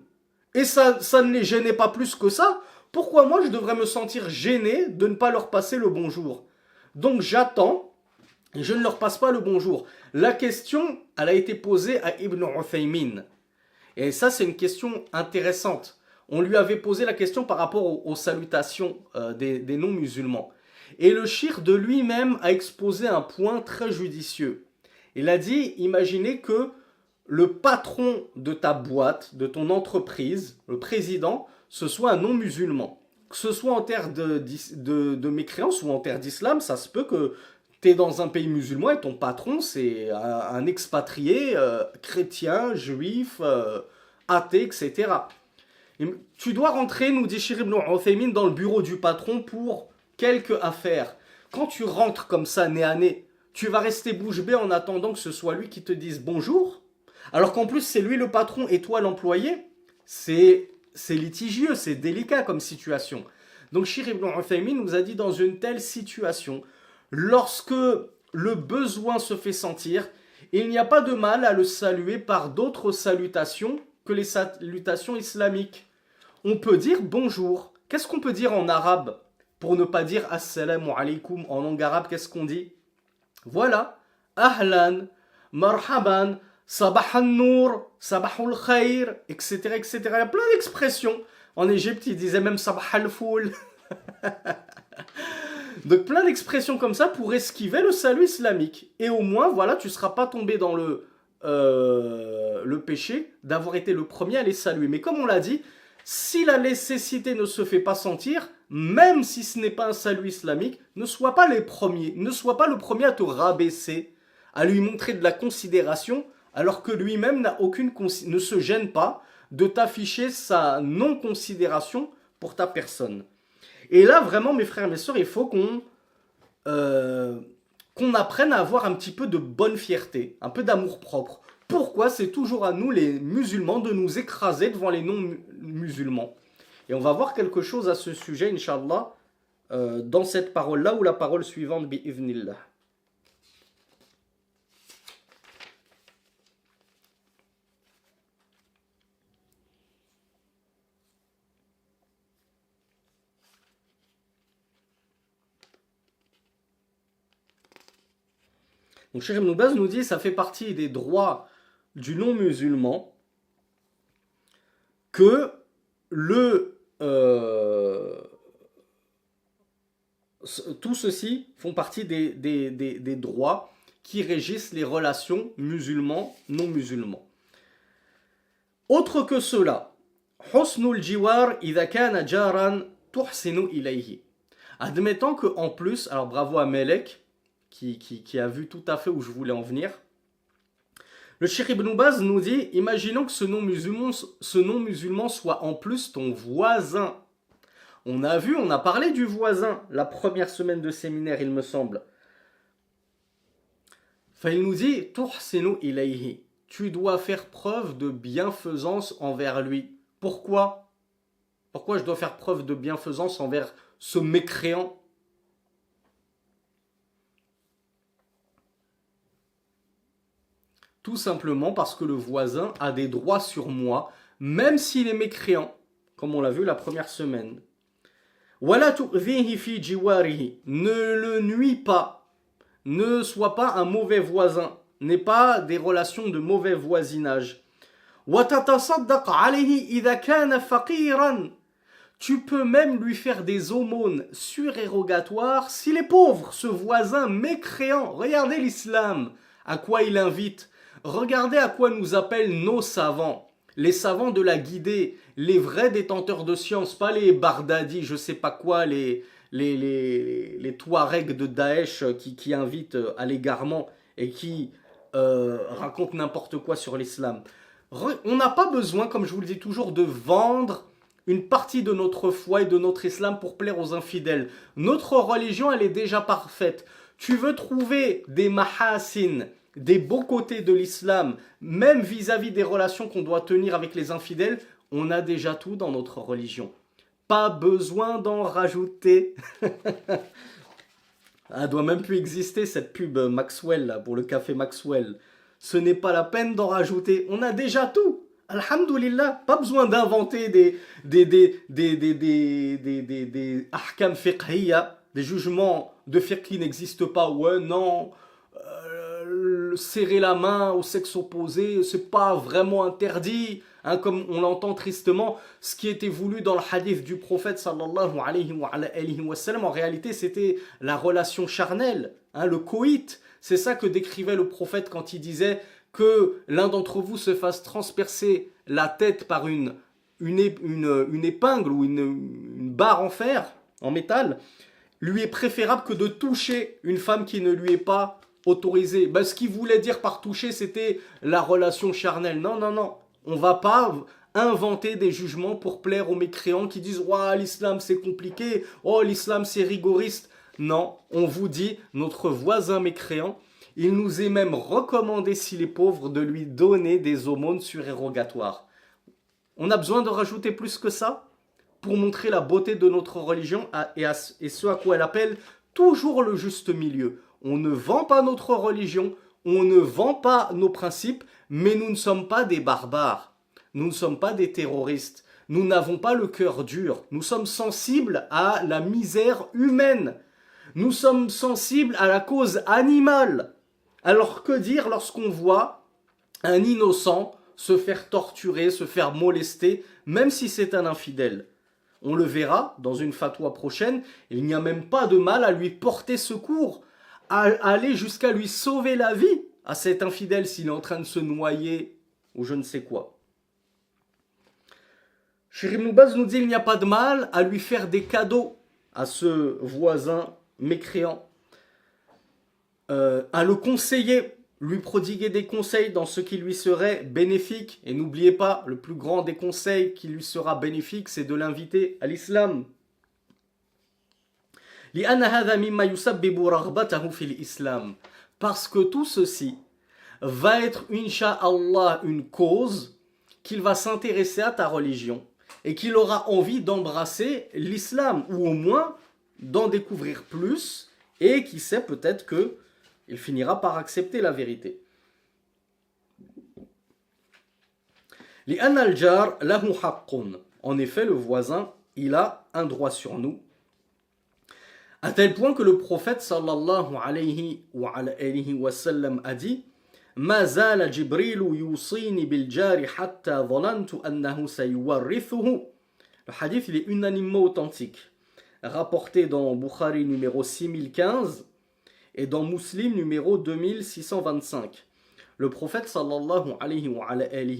Et ça ne les gênait pas plus que ça. Pourquoi moi je devrais me sentir gêné de ne pas leur passer le bonjour? Donc j'attends et je ne leur passe pas le bonjour. La question, elle a été posée à Ibn Uthaymin. Et ça, c'est une question intéressante. On lui avait posé la question par rapport aux salutations des non-musulmans. Et le shir de lui-même a exposé un point très judicieux. Il a dit, imaginez que le patron de ta boîte, de ton entreprise, le président, ce soit un non-musulman. Que ce soit en terre de mécréance ou en terre d'islam, ça se peut que tu es dans un pays musulman et ton patron, c'est un expatrié chrétien, juif, athée, etc. Et tu dois rentrer, nous dit Cheikh Ibn Uthaymin, dans le bureau du patron pour quelques affaires. Quand tu rentres comme ça, nez à nez, tu vas rester bouche bée en attendant que ce soit lui qui te dise bonjour? Alors qu'en plus, c'est lui le patron et toi l'employé, c'est litigieux, c'est délicat comme situation. Donc, Cheikh Ibn Uthaymin nous a dit dans une telle situation, lorsque le besoin se fait sentir, il n'y a pas de mal à le saluer par d'autres salutations que les salutations islamiques. On peut dire bonjour. Qu'est-ce qu'on peut dire en arabe? Pour ne pas dire assalamu alaikum en langue arabe, qu'est-ce qu'on dit? Voilà. Ahlan, marhaban, sabah al-nour, sabah al-khair, etc., etc. Il y a plein d'expressions. En Égypte, ils disaient même sabah al-foul. Donc plein d'expressions comme ça pour esquiver le salut islamique. Et au moins, voilà, tu ne seras pas tombé dans le péché d'avoir été le premier à les saluer. Mais comme on l'a dit, si la nécessité ne se fait pas sentir, même si ce n'est pas un salut islamique, ne sois pas les premiers, ne sois pas le premier à te rabaisser, à lui montrer de la considération, alors que lui-même ne se gêne pas de t'afficher sa non-considération pour ta personne. Et là, vraiment, mes frères et mes sœurs, il faut qu'on apprenne à avoir un petit peu de bonne fierté, un peu d'amour-propre. Pourquoi c'est toujours à nous, les musulmans, de nous écraser devant les non-musulmans? Et on va voir quelque chose à ce sujet, Inch'Allah, dans cette parole-là, ou la parole suivante, bi'ivnillah. Donc Cheikh Ibn Baz nous dit ça fait partie des droits du non-musulman que tout ceci font partie des droits qui régissent les relations musulmans-non-musulmans. Autre que cela, husnul jiwar idha kana jaran tuhsinu ilayhi. Admettons qu'en plus, alors bravo à Melek, qui a vu tout à fait où je voulais en venir. Le Cheikh Ibn Baz nous dit, imaginons que ce non-musulman soit en plus ton voisin. On a parlé du voisin la première semaine de séminaire, il me semble. Enfin, il nous dit, tuhsinu ilayhi. tu dois faire preuve de bienfaisance envers lui. Pourquoi? Pourquoi je dois faire preuve de bienfaisance envers ce mécréant? Tout simplement parce que le voisin a des droits sur moi, même s'il est mécréant, comme on l'a vu la première semaine. Wala tu'dhihi fi jiwarihi. Ne le nuis pas. Ne sois pas un mauvais voisin. N'aie pas des relations de mauvais voisinage. Wa tatasaddaq alayhi idha kana faqiran. Tu peux même lui faire des aumônes surérogatoires s'il est pauvre, ce voisin mécréant. Regardez l'islam, à quoi il invite. Regardez à quoi nous appellent nos savants. Les savants de la guidée, les vrais détenteurs de science, pas les Bardadi, je sais pas quoi, les Touaregs de Daesh qui invitent à l'égarement et qui racontent n'importe quoi sur l'islam. On n'a pas besoin, comme je vous le dis toujours, de vendre une partie de notre foi et de notre islam pour plaire aux infidèles. Notre religion, elle est déjà parfaite. Tu veux trouver des mahasin, des beaux côtés de l'islam, même vis-à-vis des relations qu'on doit tenir avec les infidèles, on a déjà tout dans notre religion. Pas besoin d'en rajouter. Elle doit même plus exister cette pub Maxwell là, pour le café Maxwell. Ce n'est pas la peine d'en rajouter. On a déjà tout. Alhamdulillah, pas besoin d'inventer des ahkam fiqhiyya, des jugements de fiqh qui n'existent pas. Ouais, non, serrer la main au sexe opposé, c'est pas vraiment interdit, hein, comme on l'entend tristement. Ce qui était voulu dans le hadith du prophète sallallahu alayhi wa sallam, en réalité c'était la relation charnelle, hein, le coït. C'est ça que décrivait le prophète quand il disait que l'un d'entre vous se fasse transpercer la tête par une épingle ou une barre en fer, en métal, lui est préférable que de toucher une femme qui ne lui est pas autorisée. Ce qu'il voulait dire par toucher, c'était la relation charnelle. Non, non, non. On ne va pas inventer des jugements pour plaire aux mécréants qui disent « Oh, l'islam c'est compliqué, oh, l'islam c'est rigoriste ». Non, on vous dit, notre voisin mécréant, il nous est même recommandé, s'il est pauvre, de lui donner des aumônes surérogatoires. On a besoin de rajouter plus que ça pour montrer la beauté de notre religion et ce à quoi elle appelle toujours le juste milieu. On ne vend pas notre religion, on ne vend pas nos principes, mais nous ne sommes pas des barbares, nous ne sommes pas des terroristes, nous n'avons pas le cœur dur, nous sommes sensibles à la misère humaine, nous sommes sensibles à la cause animale. Alors que dire lorsqu'on voit un innocent se faire torturer, se faire molester, même si c'est un infidèle? On le verra dans une fatwa prochaine, il n'y a même pas de mal à lui porter secours, à aller jusqu'à lui sauver la vie à cet infidèle s'il est en train de se noyer ou je ne sais quoi. Cheikh Ibn Baz nous dit il n'y a pas de mal à lui faire des cadeaux à ce voisin mécréant, à le conseiller, lui prodiguer des conseils dans ce qui lui serait bénéfique. Et n'oubliez pas, le plus grand des conseils qui lui sera bénéfique, c'est de l'inviter à l'islam. Parce que tout ceci va être, incha'Allah, une cause qu'il va s'intéresser à ta religion et qu'il aura envie d'embrasser l'islam, ou au moins d'en découvrir plus, et qui sait, peut-être que il finira par accepter la vérité. En effet, le voisin, il a un droit sur nous, à tel point que le prophète sallallahu alayhi wa sallam a dit Ma zala Jibril yusini bil jari hatta dhanantu annahu sayuwarrithuhu. Le hadith, il est unanimement authentique, rapporté dans Bukhari numéro 6015 et dans Muslim numéro 2625. Le prophète sallallahu alayhi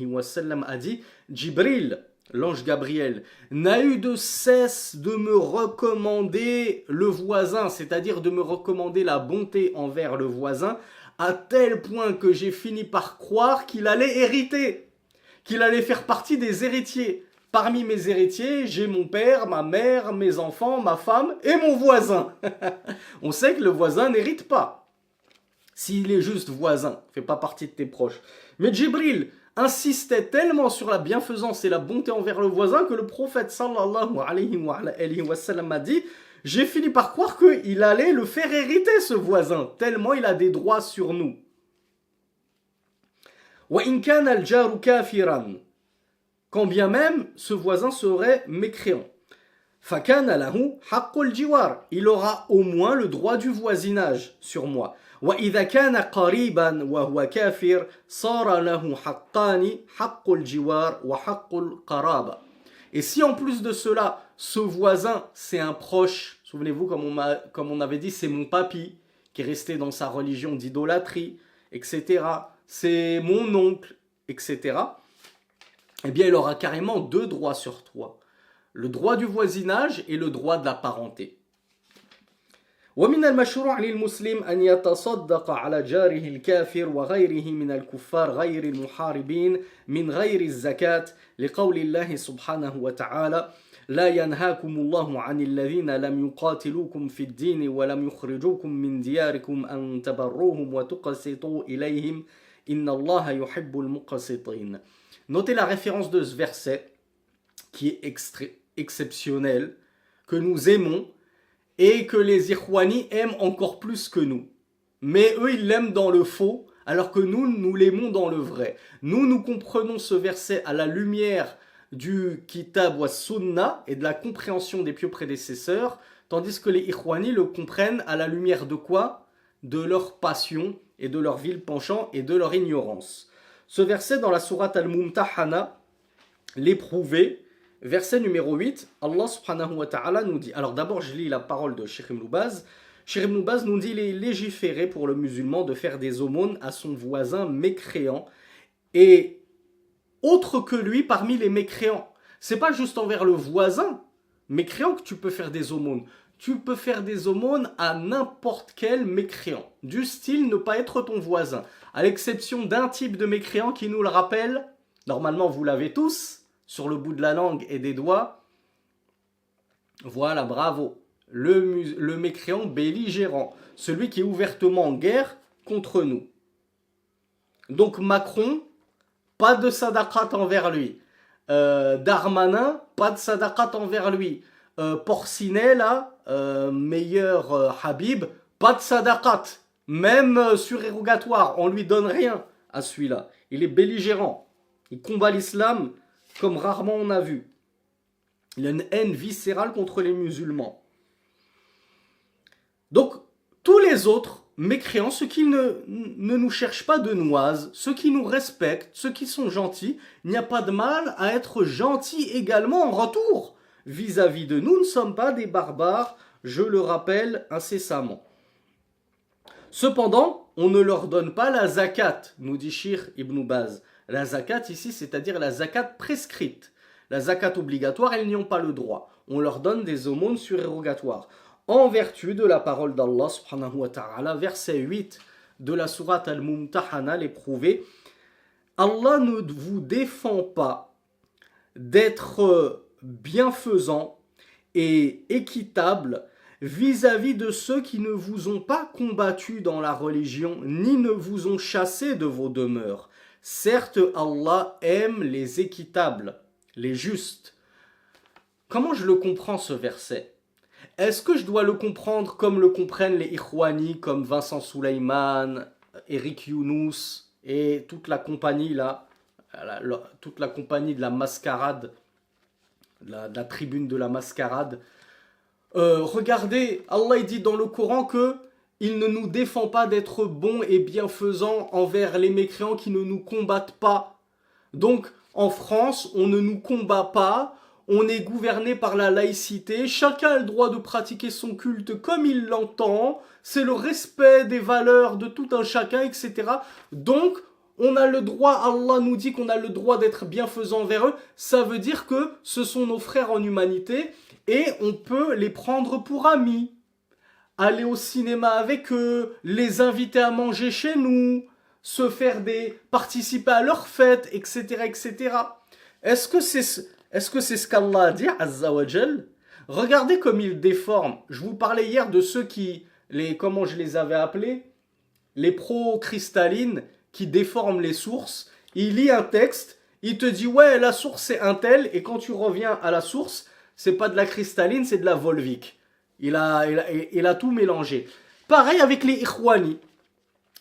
wa sallam a dit Jibril, l'ange Gabriel, n'a eu de cesse de me recommander le voisin, c'est-à-dire de me recommander la bonté envers le voisin, à tel point que j'ai fini par croire qu'il allait hériter, qu'il allait faire partie des héritiers. Parmi mes héritiers, j'ai mon père, ma mère, mes enfants, ma femme et mon voisin. On sait que le voisin n'hérite pas. s'il est juste voisin, fait pas partie de tes proches. Mais Jibril insistait tellement sur la bienfaisance et la bonté envers le voisin que le prophète sallallahu alayhi wa sallam a dit: j'ai fini par croire qu'il allait le faire hériter ce voisin, tellement il a des droits sur nous. Wa in kana al-jaru kafiran, quand bien même ce voisin serait mécréant. Fakana lahu haqqul jiwar, il aura au moins le droit du voisinage sur moi. Wa idha kana qariban wa huwa kafir, sara lahu haqqani, haqqul jiwar wa haqqul qaraba. Et si en plus de cela, ce voisin c'est un proche, souvenez-vous comme on avait dit, c'est mon papy qui est resté dans sa religion d'idolâtrie, etc. C'est mon oncle, etc. Eh bien il aura carrément 2 droits sur toi. Le droit du voisinage et le droit de la parenté. ومن المشروع للمسلم أن يتصدق على جاره الكافر وغيره من الكفار غير المحاربين من غير الزكاة لقول الله سبحانه وتعالى لا ينهاكم الله عن الذين لم يقاتلوكم في الدين ولم يخرجوكم من دياركم أن تبروهم وتقسطوا إليهم إن الله يحب المقسطين. Notez la référence de ce verset qui est exceptionnel, que nous aimons et que les Ikhwani aiment encore plus que nous. Mais eux, ils l'aiment dans le faux, alors que nous l'aimons dans le vrai. Nous comprenons ce verset à la lumière du Kitab wa Sunna et de la compréhension des pieux prédécesseurs, tandis que les Ikhwani le comprennent à la lumière de quoi? De leur passion et de leur vil penchant et de leur ignorance. Ce verset dans la sourate Al-Mumtahana, l'éprouvé, verset numéro 8, Allah subhanahu wa ta'ala nous dit, alors d'abord je lis la parole de Cheikh Ibn Baz. Cheikh Ibn Baz nous dit: il est légiféré pour le musulman de faire des aumônes à son voisin mécréant et autre que lui parmi les mécréants. C'est pas juste envers le voisin mécréant que tu peux faire des aumônes. Tu peux faire des aumônes à n'importe quel mécréant. Du style ne pas être ton voisin. À l'exception d'un type de mécréant qui nous le rappelle, normalement vous l'avez tous, sur le bout de la langue et des doigts. Voilà, bravo. Le mécréant belligérant. Celui qui est ouvertement en guerre contre nous. Donc Macron, pas de sadaqat envers lui. Darmanin, pas de sadaqat envers lui. Porcinet, là, meilleur Habib, pas de sadaqat. Même surérogatoire, on lui donne rien à celui-là. Il est belligérant. Il combat l'islam comme rarement on a vu. Il a une haine viscérale contre les musulmans. Donc, tous les autres mécréants, ceux qui ne nous cherchent pas de noises, ceux qui nous respectent, ceux qui sont gentils, il n'y a pas de mal à être gentil également en retour. Vis-à-vis de nous, nous ne sommes pas des barbares, je le rappelle incessamment. Cependant, on ne leur donne pas la zakat, nous dit Cheikh Ibn Baz. La zakat ici, c'est-à-dire la zakat prescrite. La zakat obligatoire, elles n'y ont pas le droit. On leur donne des aumônes surérogatoires. En vertu de la parole d'Allah subhanahu wa ta'ala, verset 8 de la sourate Al-Mumtahana, l'éprouvé, Allah ne vous défend pas d'être bienfaisant et équitable vis-à-vis de ceux qui ne vous ont pas combattu dans la religion, ni ne vous ont chassé de vos demeures. Certes, Allah aime les équitables, les justes. Comment je le comprends ce verset? Est-ce que je dois le comprendre comme le comprennent les Ikhwani, comme Vincent Souleyman, Eric Younous et toute la compagnie là, toute la compagnie de la mascarade, de la tribune de la mascarade? Regardez, Allah dit dans le Coran que il ne nous défend pas d'être bons et bienfaisants envers les mécréants qui ne nous combattent pas. Donc, en France, on ne nous combat pas, on est gouverné par la laïcité, chacun a le droit de pratiquer son culte comme il l'entend, c'est le respect des valeurs de tout un chacun, etc. Donc, on a le droit, Allah nous dit qu'on a le droit d'être bienfaisant envers eux, ça veut dire que ce sont nos frères en humanité et on peut les prendre pour amis. Aller au cinéma avec eux, les inviter à manger chez nous, participer à leurs fêtes, etc., etc. Est-ce que c'est ce qu'Allah a dit, Azza wa Jal? Regardez comme il déforme. Je vous parlais hier de ceux comment je les avais appelés? les pro-cristallines qui déforment les sources. Il lit un texte, il te dit ouais la source c'est un tel, et quand tu reviens à la source, c'est pas de la cristalline, c'est de la Volvic. Il a tout mélangé. Pareil avec les Ikhwani.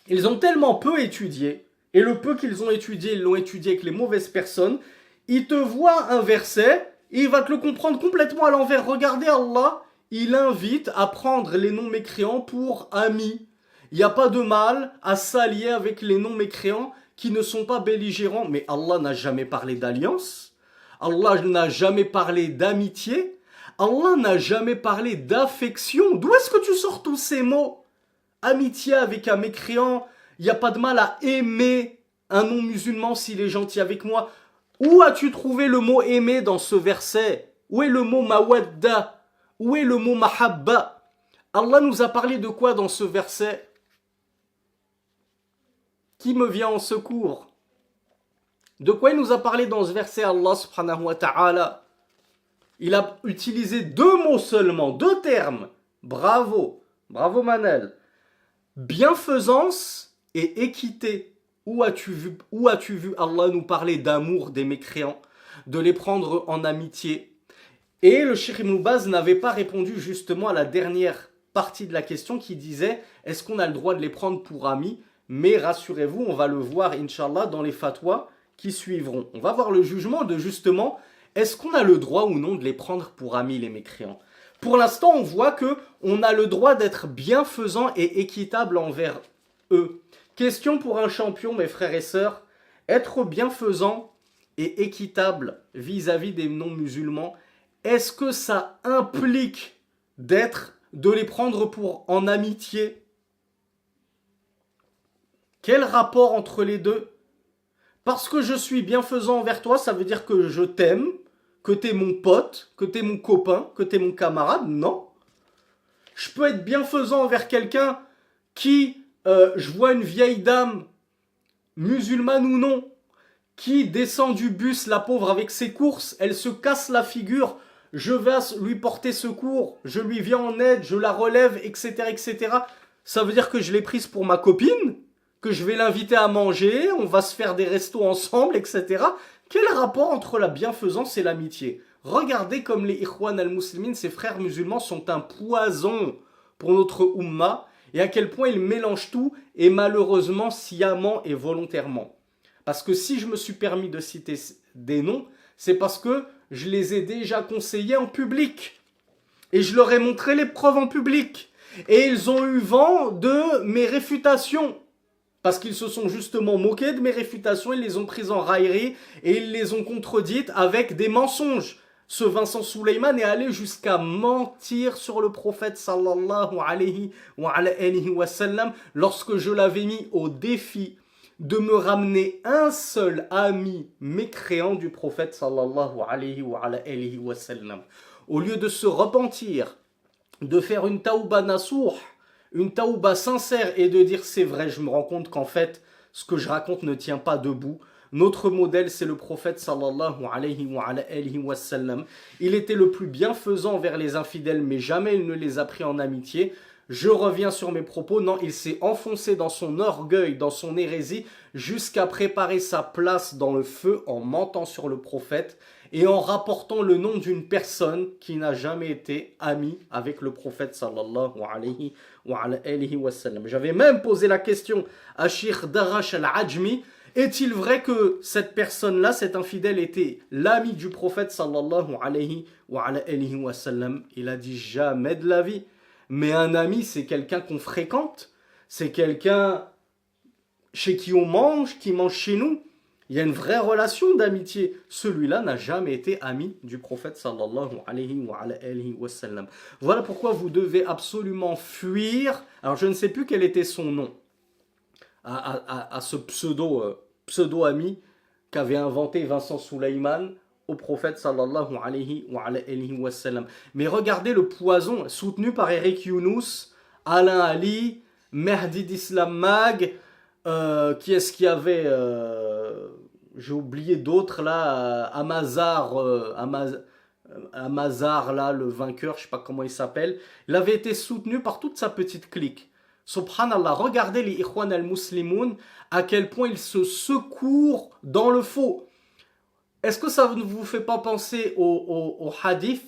Ils ont tellement peu étudié, et le peu qu'ils ont étudié, ils l'ont étudié avec les mauvaises personnes. Il te voit un verset, et il va te le comprendre complètement à l'envers. Regardez Allah, il invite à prendre les non-mécréants pour amis. Il n'y a pas de mal à s'allier avec les non-mécréants qui ne sont pas belligérants. Mais Allah n'a jamais parlé d'alliance. Allah n'a jamais parlé d'amitié. Allah n'a jamais parlé d'affection. D'où est-ce que tu sors tous ces mots? Amitié avec un mécréant, il n'y a pas de mal à aimer un non-musulman s'il est gentil avec moi. Où as-tu trouvé le mot aimer dans ce verset? Où est le mot mawadda? Où est le mot mahabba? Allah nous a parlé de quoi dans ce verset? Qui me vient en secours? De quoi il nous a parlé dans ce verset Allah subhanahu wa ta'ala? Il a utilisé 2 mots seulement, 2 termes. Bravo, bravo Manel. Bienfaisance et équité. Où as-tu vu Allah nous parler d'amour des mécréants, de les prendre en amitié? Et le Cheikh Ibn Baz n'avait pas répondu justement à la dernière partie de la question qui disait est-ce qu'on a le droit de les prendre pour amis? Mais rassurez-vous, on va le voir Inch'Allah dans les fatwas qui suivront. On va voir le jugement de justement est-ce qu'on a le droit ou non de les prendre pour amis les mécréants? Pour l'instant, on voit que on a le droit d'être bienfaisant et équitable envers eux. Question pour un champion, mes frères et sœurs. Être bienfaisant et équitable vis-à-vis des non-musulmans, est-ce que ça implique de les prendre en amitié? Quel rapport entre les deux? Parce que je suis bienfaisant envers toi, ça veut dire que je t'aime, que t'es mon pote, que t'es mon copain, que t'es mon camarade? Non. Je peux être bienfaisant envers quelqu'un qui, je vois une vieille dame, musulmane ou non, qui descend du bus, la pauvre, avec ses courses, elle se casse la figure, je vais lui porter secours, je lui viens en aide, je la relève, etc., etc. Ça veut dire que je l'ai prise pour ma copine, que je vais l'inviter à manger, on va se faire des restos ensemble, etc. Quel rapport entre la bienfaisance et l'amitié? Regardez comme les Ikhwan al-Muslimin, ces frères musulmans, sont un poison pour notre Ummah, et à quel point ils mélangent tout, et malheureusement sciemment et volontairement. Parce que si je me suis permis de citer des noms, c'est parce que je les ai déjà conseillés en public. Et je leur ai montré les preuves en public. Et ils ont eu vent de mes réfutations. Parce qu'ils se sont justement moqués de mes réfutations, ils les ont prises en raillerie et ils les ont contredites avec des mensonges. Ce Vincent Souleyman est allé jusqu'à mentir sur le prophète sallallahu alayhi wa sallam lorsque je l'avais mis au défi de me ramener un seul ami mécréant du prophète sallallahu alayhi wa sallam. Au lieu de se repentir, de faire une taouba nasuh, une taouba sincère et de dire c'est vrai, je me rends compte qu'en fait, ce que je raconte ne tient pas debout. Notre modèle, c'est le prophète sallallahu alayhi wa sallam. Il était le plus bienfaisant envers les infidèles, mais jamais il ne les a pris en amitié. Je reviens sur mes propos. Non, il s'est enfoncé dans son orgueil, dans son hérésie, jusqu'à préparer sa place dans le feu en mentant sur le prophète et en rapportant le nom d'une personne qui n'a jamais été amie avec le prophète sallallahu alayhi wa sallam. J'avais même posé la question à Cheikh Darash al-Ajmi. Est-il vrai que cette personne-là, cet infidèle, était l'ami du prophète sallallahu alayhi wa sallam? Il a dit jamais de la vie. Mais un ami, c'est quelqu'un qu'on fréquente. C'est quelqu'un chez qui on mange, qui mange chez nous. Il y a une vraie relation d'amitié. Celui-là n'a jamais été ami du prophète sallallahu alayhi wa sallam. Voilà pourquoi vous devez absolument fuir. Alors je ne sais plus quel était son nom à ce pseudo-ami qu'avait inventé Vincent Souleyman au prophète sallallahu alayhi wa sallam. Mais regardez le poison soutenu par Eric Younous, Alain Ali, Mehdi d'Islam Mag, qui est-ce qu'il y avait j'ai oublié d'autres là, Amazar là, le vainqueur, je sais pas comment il s'appelle. Il avait été soutenu par toute sa petite clique. Subhanallah, regardez les Ikhwan al-Muslimoun, à quel point ils se secourent dans le faux. Est-ce que ça ne vous fait pas penser au hadith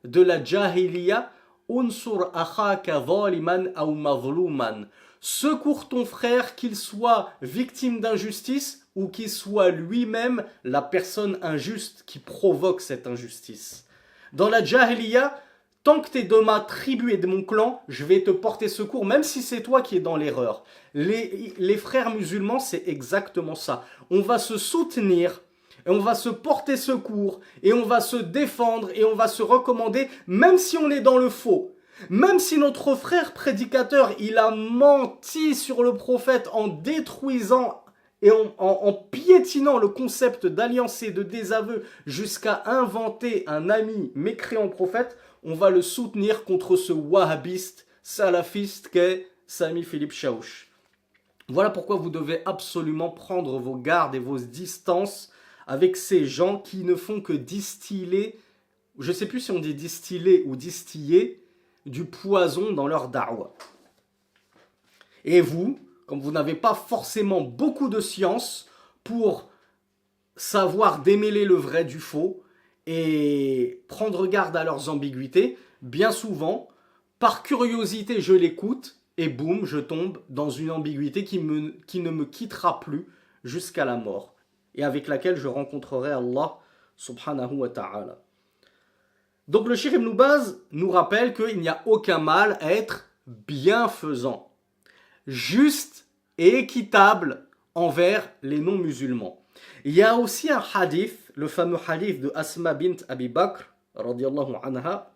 de la Jahiliya? Unsur akhaka zaliman aw mazluman. Secours ton frère, qu'il soit victime d'injustice ou qu'il soit lui-même la personne injuste qui provoque cette injustice. Dans la Jahiliya, tant que tu es de ma tribu et de mon clan, je vais te porter secours, même si c'est toi qui es dans l'erreur. Les frères musulmans, c'est exactement ça. On va se soutenir, et on va se porter secours, et on va se défendre, et on va se recommander, même si on est dans le faux. Même si notre frère prédicateur, il a menti sur le prophète en détruisant et en piétinant le concept d'alliance et de désaveu jusqu'à inventer un ami mécréant prophète, on va le soutenir contre ce wahhabiste, salafiste qu'est Sami Philippe Chaouch. Voilà pourquoi vous devez absolument prendre vos gardes et vos distances avec ces gens qui ne font que distiller, je ne sais plus si on dit distiller ou distiller, du poison dans leur da'wa. Et vous, comme vous n'avez pas forcément beaucoup de science pour savoir démêler le vrai du faux et prendre garde à leurs ambiguïtés, bien souvent, par curiosité, je l'écoute et boum, je tombe dans une ambiguïté qui ne me quittera plus jusqu'à la mort et avec laquelle je rencontrerai Allah subhanahu wa ta'ala. Donc le Cheikh Ibn Baz nous rappelle qu'il n'y a aucun mal à être bienfaisant, juste et équitable envers les non-musulmans. Il y a aussi un hadith, le fameux hadith de Asma bint Abi Bakr, radiyallahu anha,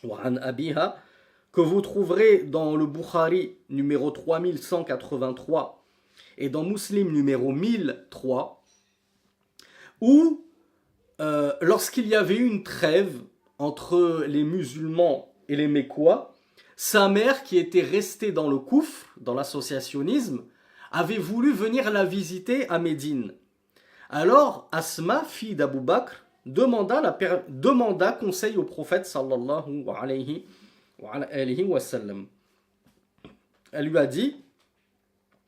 wa an abiha, que vous trouverez dans le Bukhari numéro 3183 et dans Muslim numéro 1003, où lorsqu'il y avait eu une trêve entre les musulmans et les Mécois, sa mère, qui était restée dans le Koufr, dans l'associationnisme, avait voulu venir la visiter à Médine. Alors, Asma, fille d'Abu Bakr, demanda conseil au prophète sallallahu alayhi wa sallam. Elle lui a dit,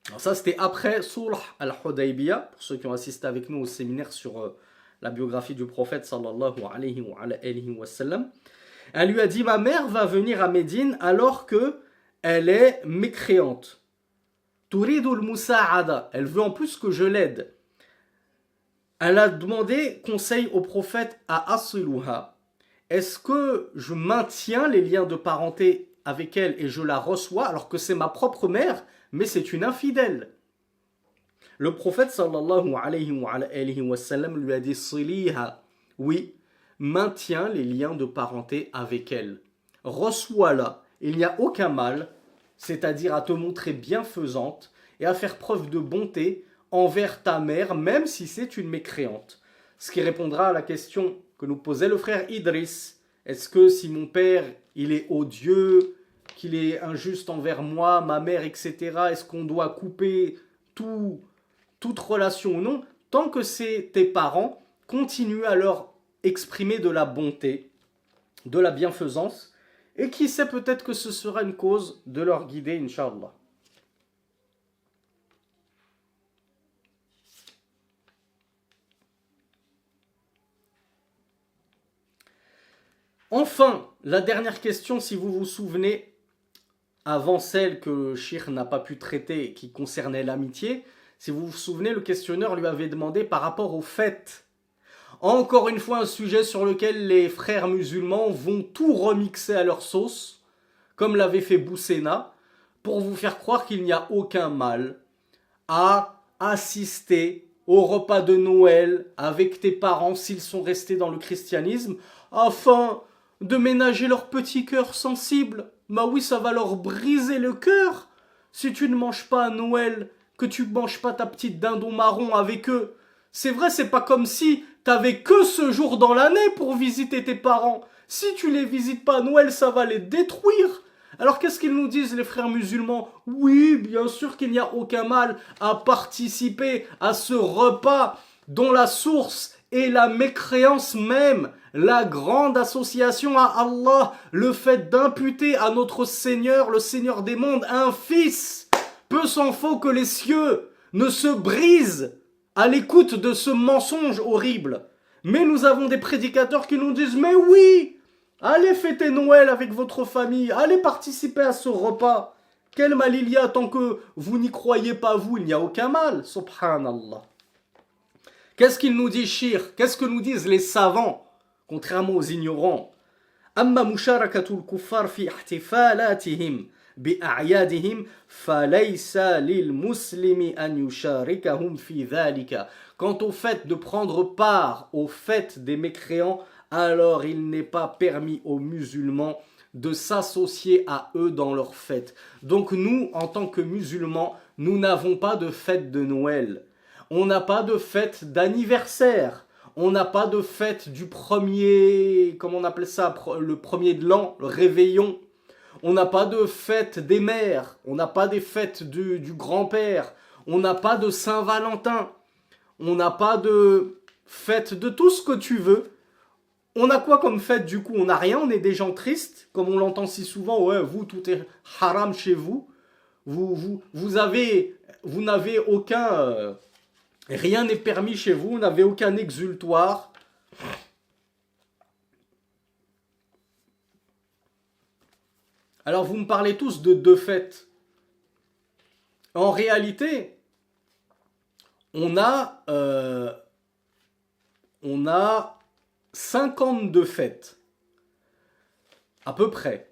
alors ça c'était après Sulh al-Hudaybiyah, pour ceux qui ont assisté avec nous au séminaire sur la biographie du prophète sallallahu alayhi wa sallam. Elle lui a dit, ma mère va venir à Médine alors que elle est mécréante. Turidul musa'ada, elle veut en plus que je l'aide. Elle a demandé conseil au prophète à Asiluha. Est-ce que je maintiens les liens de parenté avec elle et je la reçois alors que c'est ma propre mère, mais c'est une infidèle? Le prophète sallallahu alayhi wa sallam lui a dit Siliha, oui, maintiens les liens de parenté avec elle. Reçois-la, il n'y a aucun mal, c'est-à-dire à te montrer bienfaisante et à faire preuve de bonté envers ta mère, même si c'est une mécréante. Ce qui répondra à la question que nous posait le frère Idriss. Est-ce que si mon père, il est odieux, qu'il est injuste envers moi, ma mère, etc., est-ce qu'on doit couper toute relation ou non? Tant que c'est tes parents, continue à leur exprimer de la bonté, de la bienfaisance, et qui sait, peut-être que ce sera une cause de leur guider, Inch'Allah. Enfin, la dernière question, si vous vous souvenez, avant celle que le Cheikh n'a pas pu traiter, qui concernait l'amitié, si vous vous souvenez, le questionneur lui avait demandé par rapport aux fêtes. Encore une fois, un sujet sur lequel les frères musulmans vont tout remixer à leur sauce, comme l'avait fait Boussena, pour vous faire croire qu'il n'y a aucun mal à assister au repas de Noël avec tes parents s'ils sont restés dans le christianisme, afin de ménager leur petit cœur sensible. Bah oui, ça va leur briser le cœur si tu ne manges pas à Noël, que tu ne manges pas ta petite dindon marron avec eux. C'est vrai, c'est pas comme si t'avais que ce jour dans l'année pour visiter tes parents. Si tu les visites pas à Noël, ça va les détruire. Alors qu'est-ce qu'ils nous disent, les frères musulmans? Oui, bien sûr qu'il n'y a aucun mal à participer à ce repas dont la source est la mécréance même, la grande association à Allah, le fait d'imputer à notre Seigneur, le Seigneur des mondes, un fils. Peu s'en faut que les cieux ne se brisent à l'écoute de ce mensonge horrible. Mais nous avons des prédicateurs qui nous disent « Mais oui, allez fêter Noël avec votre famille, allez participer à ce repas. Quel mal il y a tant que vous n'y croyez pas vous, il n'y a aucun mal. Subhanallah. » Qu'est-ce qu'il nous dit, Shir? Qu'est-ce que nous disent les savants, contrairement aux ignorants? أما مشاركة الكفار في احتفالاتهم بأعيادهم فليس للمسلم أن يشاركهم في ذلك. Quant au fait de prendre part aux fêtes des mécréants, alors il n'est pas permis aux musulmans de s'associer à eux dans leurs fêtes. Donc nous, en tant que musulmans, nous n'avons pas de fête de Noël. On n'a pas de fête d'anniversaire. On n'a pas de fête du premier, comment on appelle ça, le premier de l'an, le réveillon. On n'a pas de fête des mères. On n'a pas des fêtes du grand-père. On n'a pas de Saint-Valentin. On n'a pas de fête de tout ce que tu veux. On a quoi comme fête du coup? On n'a rien, on est des gens tristes, comme on l'entend si souvent. Ouais, vous, tout est haram chez vous. Vous n'avez aucun... rien n'est permis chez vous, vous n'avez aucun exultoire. Alors vous me parlez tous de deux fêtes. En réalité, on a 52 fêtes. À peu près.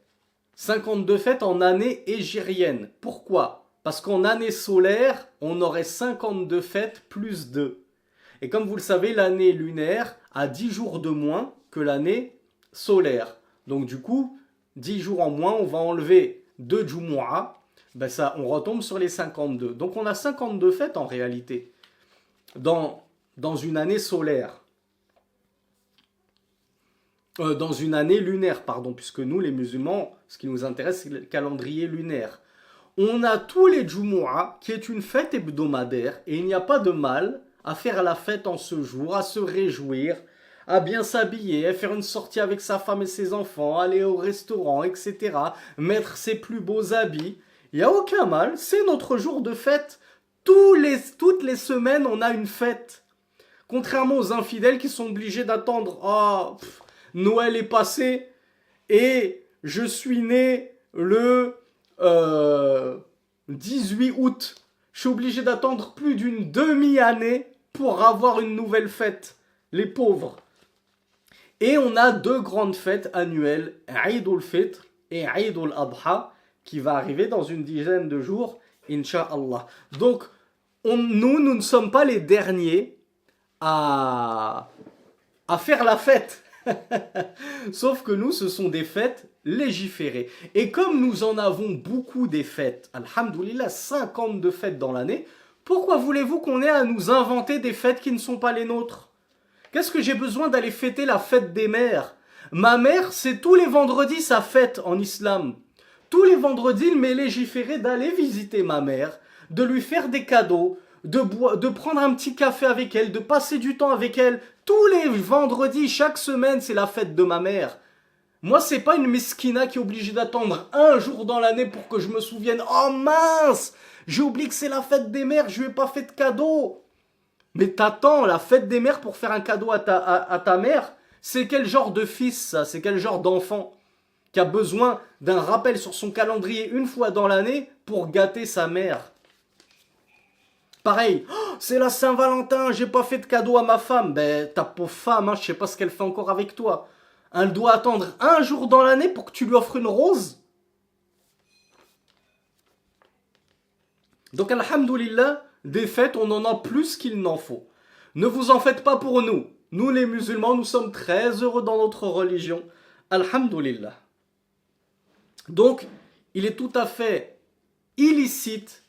52 fêtes en année égérienne. Pourquoi? Parce qu'en année solaire, on aurait 52 fêtes plus 2. Et comme vous le savez, l'année lunaire a 10 jours de moins que l'année solaire. Donc du coup, 10 jours en moins, on va enlever 2 Jumu'ah. Ben ça, on retombe sur les 52. Donc on a 52 fêtes en réalité. Dans une année solaire. Dans une année lunaire, pardon. Puisque nous, les musulmans, ce qui nous intéresse, c'est le calendrier lunaire. On a tous les Jumu'ah, qui est une fête hebdomadaire, et il n'y a pas de mal à faire la fête en ce jour, à se réjouir, à bien s'habiller, à faire une sortie avec sa femme et ses enfants, aller au restaurant, etc., mettre ses plus beaux habits. Il n'y a aucun mal, c'est notre jour de fête. Toutes les semaines, on a une fête. Contrairement aux infidèles qui sont obligés d'attendre « Oh, Noël est passé et je suis né le... 18 août, je suis obligé d'attendre plus d'une demi-année pour avoir une nouvelle fête. Les pauvres. Et on a deux grandes fêtes annuelles, Eid al-Fitr et Eid al-Adha, qui va arriver dans une dizaine de jours, Inch'Allah. Donc, nous ne sommes pas les derniers à faire la fête. Sauf que nous, ce sont des fêtes légiférées. Et comme nous en avons beaucoup des fêtes, alhamdoulilah, 52 fêtes dans l'année, pourquoi voulez-vous qu'on ait à nous inventer des fêtes qui ne sont pas les nôtres? Qu'est-ce que j'ai besoin d'aller fêter la fête des mères? Ma mère, c'est tous les vendredis sa fête en islam. Tous les vendredis, il m'est légiféré d'aller visiter ma mère, de lui faire des cadeaux, de prendre un petit café avec elle, de passer du temps avec elle. Tous les vendredis, chaque semaine, c'est la fête de ma mère. Moi, c'est pas une meskina qui est obligée d'attendre un jour dans l'année pour que je me souvienne. Oh mince, j'ai oublié que c'est la fête des mères, je lui ai pas fait de cadeau. Mais t'attends la fête des mères pour faire un cadeau à ta mère? C'est quel genre de fils ça? C'est quel genre d'enfant qui a besoin d'un rappel sur son calendrier une fois dans l'année pour gâter sa mère? Pareil, oh, c'est la Saint-Valentin, j'ai pas fait de cadeau à ma femme. Ben, ta pauvre femme, hein, je sais pas ce qu'elle fait encore avec toi. Elle doit attendre un jour dans l'année pour que tu lui offres une rose. Donc, alhamdoulilah, des fêtes, on en a plus qu'il n'en faut. Ne vous en faites pas pour nous. Nous, les musulmans, nous sommes très heureux dans notre religion. Alhamdoulilah. Donc, il est tout à fait illicite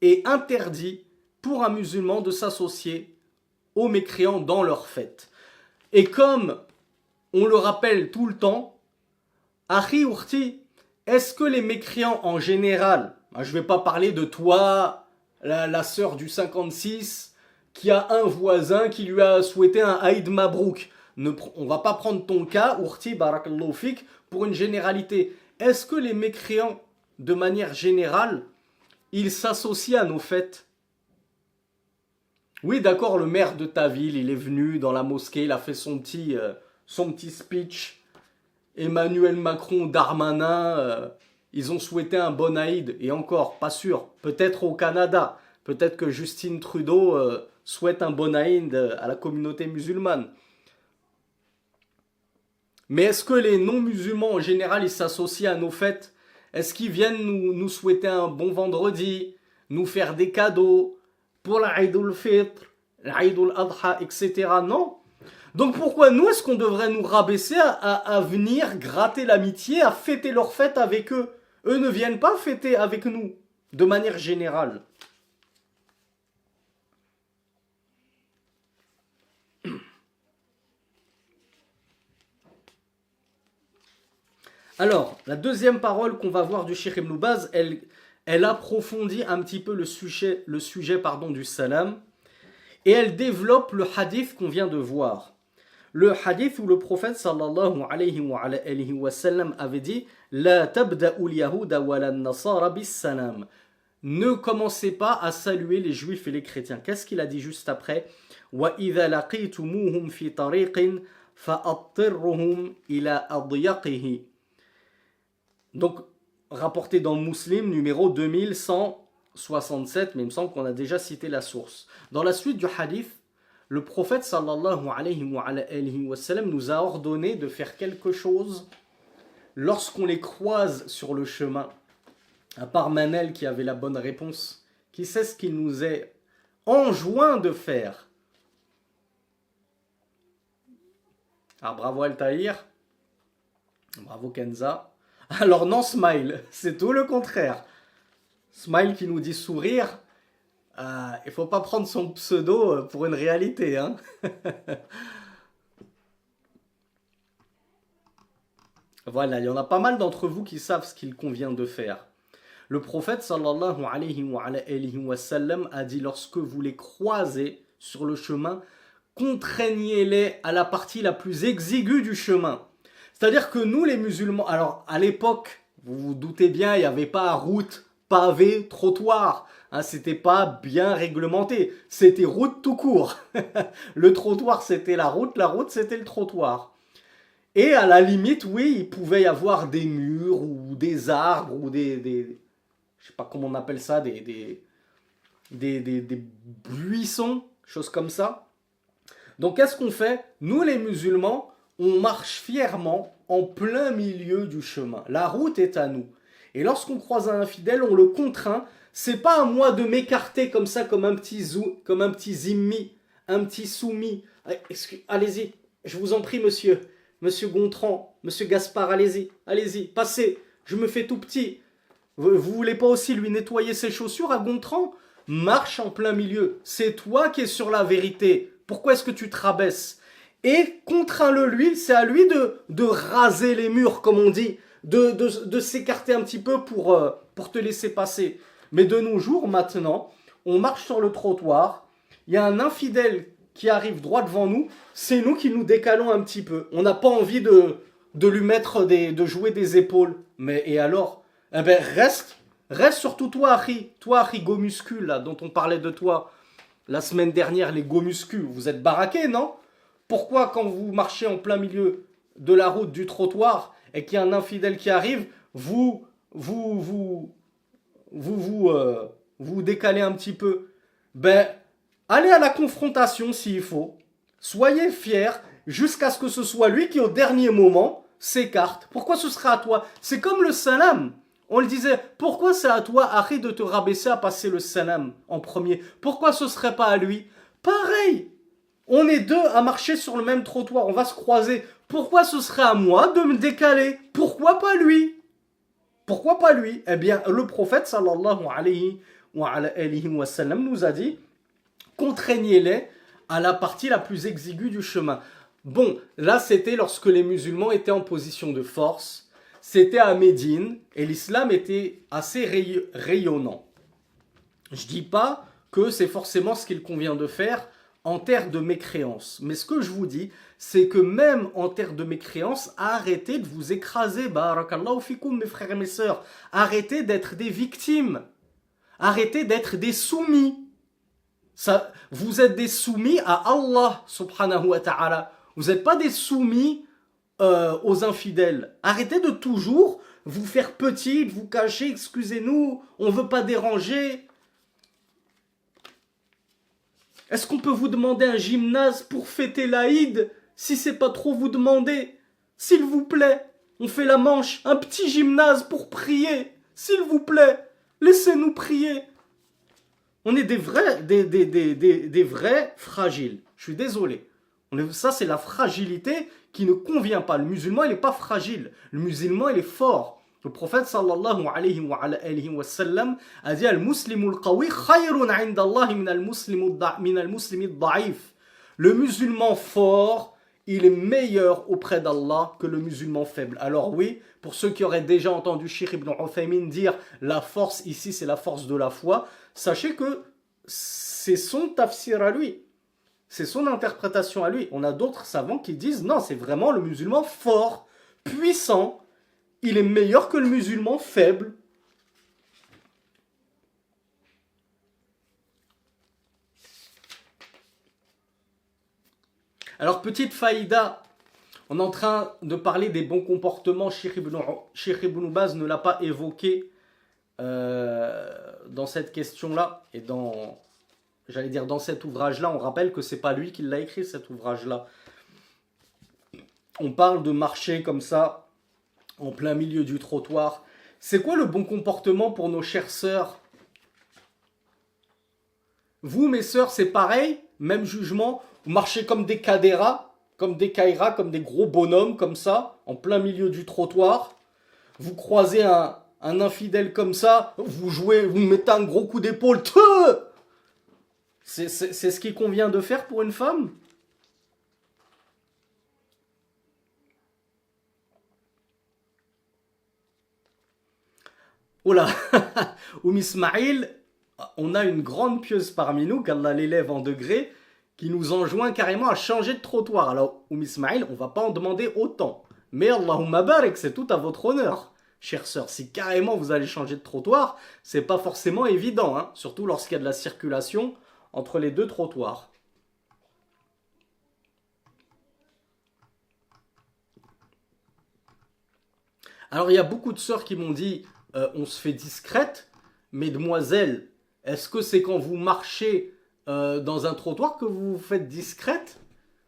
et interdit pour un musulman de s'associer aux mécréants dans leurs fêtes. Et comme on le rappelle tout le temps, Akhi Urti, est-ce que les mécréants en général, je ne vais pas parler de toi, la sœur du 56, qui a un voisin qui lui a souhaité un Aïd Mabrouk. on va pas prendre ton cas, Urti Barakallahu Fik, pour une généralité. Est-ce que les mécréants, de manière générale, ils s'associent à nos fêtes? Oui, d'accord, le maire de ta ville, il est venu dans la mosquée, il a fait son petit speech. Emmanuel Macron, Darmanin, ils ont souhaité un bon Aïd. Et encore, pas sûr. Peut-être au Canada. Peut-être que Justin Trudeau souhaite un bon Aïd à la communauté musulmane. Mais est-ce que les non-musulmans en général, ils s'associent à nos fêtes? Est-ce qu'ils viennent nous souhaiter un bon vendredi, nous faire des cadeaux pour l'Aïd al-Fitr, l'Aïd al-Adha, etc. Non. Donc pourquoi nous, est-ce qu'on devrait nous rabaisser à venir gratter l'amitié, à fêter leur fête avec eux? Eux ne viennent pas fêter avec nous, de manière générale. Alors, la deuxième parole qu'on va voir du Cheikh Ibn Baz, elle approfondit un petit peu le sujet du salam, et elle développe le hadith qu'on vient de voir. Le hadith où le prophète sallallahu alayhi wa sallam avait dit La tabda'u al-yahuda wa lan-nasara bis-salam. Ne commencez pas à saluer les juifs et les chrétiens. Qu'est-ce qu'il a dit juste après? Wa idha laqitumuhum fi tariqin fa'attirruhum ila adyaqihi. Donc, rapporté dans Muslim, numéro 2167, mais il me semble qu'on a déjà cité la source. Dans la suite du hadith, le prophète sallallahu alayhi wa sallam nous a ordonné de faire quelque chose lorsqu'on les croise sur le chemin. À part Manel qui avait la bonne réponse, qui sait ce qu'il nous est enjoint de faire? Ah, bravo Altaïr, bravo Kenza. Alors non, Smile, c'est tout le contraire. Smile qui nous dit sourire, il faut pas prendre son pseudo pour une réalité. Hein. Voilà, il y en a pas mal d'entre vous qui savent ce qu'il convient de faire. Le prophète sallallahu alayhi wa sallam a dit lorsque vous les croisez sur le chemin, contraignez-les à la partie la plus exiguë du chemin. C'est-à-dire que nous les musulmans, alors à l'époque, vous vous doutez bien, il n'y avait pas route, pavé, trottoir. Hein, c'était pas bien réglementé. C'était route tout court. Le trottoir c'était la route c'était le trottoir. Et à la limite, oui, il pouvait y avoir des murs ou des arbres ou des je sais pas comment on appelle ça, des buissons, choses comme ça. Donc qu'est-ce qu'on fait? Nous les musulmans, on marche fièrement en plein milieu du chemin. La route est à nous. Et lorsqu'on croise un infidèle, on le contraint. C'est pas à moi de m'écarter comme ça, comme un petit zimmi, un petit soumis. Allez-y, je vous en prie, monsieur. Monsieur Gontran, monsieur Gaspard, allez-y, passez. Je me fais tout petit. Vous voulez pas aussi lui nettoyer ses chaussures à Gontran? Marche en plein milieu. C'est toi qui es sur la vérité. Pourquoi est-ce que tu te rabaisses? Et contrains-le lui, c'est à lui de raser les murs, comme on dit, de s'écarter un petit peu pour te laisser passer. Mais de nos jours, maintenant, on marche sur le trottoir, il y a un infidèle qui arrive droit devant nous, c'est nous qui nous décalons un petit peu. On n'a pas envie de lui mettre de jouer des épaules. Mais et alors? Eh ben reste surtout toi, Harry Gomuscule, là, dont on parlait de toi la semaine dernière, les Gomuscules. Vous êtes baraqués, non? Pourquoi quand vous marchez en plein milieu de la route, du trottoir, et qu'il y a un infidèle qui arrive, vous décalez un petit peu? Ben, allez à la confrontation s'il faut. Soyez fiers jusqu'à ce que ce soit lui qui, au dernier moment, s'écarte. Pourquoi ce serait à toi? C'est comme le salam. On le disait, pourquoi c'est à toi, Harry, de te rabaisser à passer le salam en premier? Pourquoi ce serait pas à lui? Pareil. On est deux à marcher sur le même trottoir, on va se croiser. Pourquoi ce serait à moi de me décaler? Pourquoi pas lui? Pourquoi pas lui? Eh bien, le prophète sallallahu alayhi wa sallam nous a dit, contraignez-les à la partie la plus exiguë du chemin. Bon, là c'était lorsque les musulmans étaient en position de force, c'était à Médine, et l'islam était assez rayonnant. Je dis pas que c'est forcément ce qu'il convient de faire en terre de mécréance. Mais ce que je vous dis, c'est que même en terre de mécréance, arrêtez de vous écraser, barakallahu fikoum, mes frères et mes sœurs. Arrêtez d'être des victimes. Arrêtez d'être des soumis. Ça, vous êtes des soumis à Allah subhanahu wa ta'ala. Vous n'êtes pas des soumis aux infidèles. Arrêtez de toujours vous faire petit, de vous cacher, excusez-nous, on ne veut pas déranger. Est-ce qu'on peut vous demander un gymnase pour fêter l'Aïd si c'est pas trop vous demander? S'il vous plaît, on fait la manche, un petit gymnase pour prier. S'il vous plaît, laissez-nous prier. On est des vrais fragiles. Je suis désolé. Ça, c'est la fragilité qui ne convient pas. Le musulman, il n'est pas fragile. Le musulman, il est fort. Le prophète sallallahu alayhi wa sallam a dit Al-Muslimu al-qawi khayrun 'inda Allah min al-muslimi ad-da'if. Le musulman fort, il est meilleur auprès d'Allah que le musulman faible. Alors oui, pour ceux qui auraient déjà entendu Cheikh Ibn Uthaymin dire la force ici, c'est la force de la foi, sachez que c'est son tafsir à lui. C'est son interprétation à lui. On a d'autres savants qui disent non, c'est vraiment le musulman fort, puissant. Il est meilleur que le musulman faible. Alors, petite faïda, on est en train de parler des bons comportements. Cheikh Ibn Baz ne l'a pas évoqué dans cette question-là et dans cet ouvrage-là. On rappelle que c'est pas lui qui l'a écrit, cet ouvrage-là. On parle de marcher comme ça, en plein milieu du trottoir. C'est quoi le bon comportement pour nos chères sœurs? Vous, mes sœurs, c'est pareil? Même jugement? Vous marchez comme des kadéras, comme des kairas, comme des gros bonhommes, comme ça, en plein milieu du trottoir. Vous croisez un infidèle comme ça, vous mettez un gros coup d'épaule. C'est ce qui convient de faire pour une femme? Oh là, Ismaïl, on a une grande pieuse parmi nous, qu'Allah l'élève en degrés, qui nous enjoint carrément à changer de trottoir. Alors, Ismaïl, on va pas en demander autant. Mais Allahumma barik, c'est tout à votre honneur. Chère sœur, si carrément vous allez changer de trottoir, c'est pas forcément évident, hein, surtout lorsqu'il y a de la circulation entre les deux trottoirs. Alors, il y a beaucoup de sœurs qui m'ont dit on se fait discrète, mesdemoiselles, est-ce que c'est quand vous marchez dans un trottoir que vous vous faites discrète?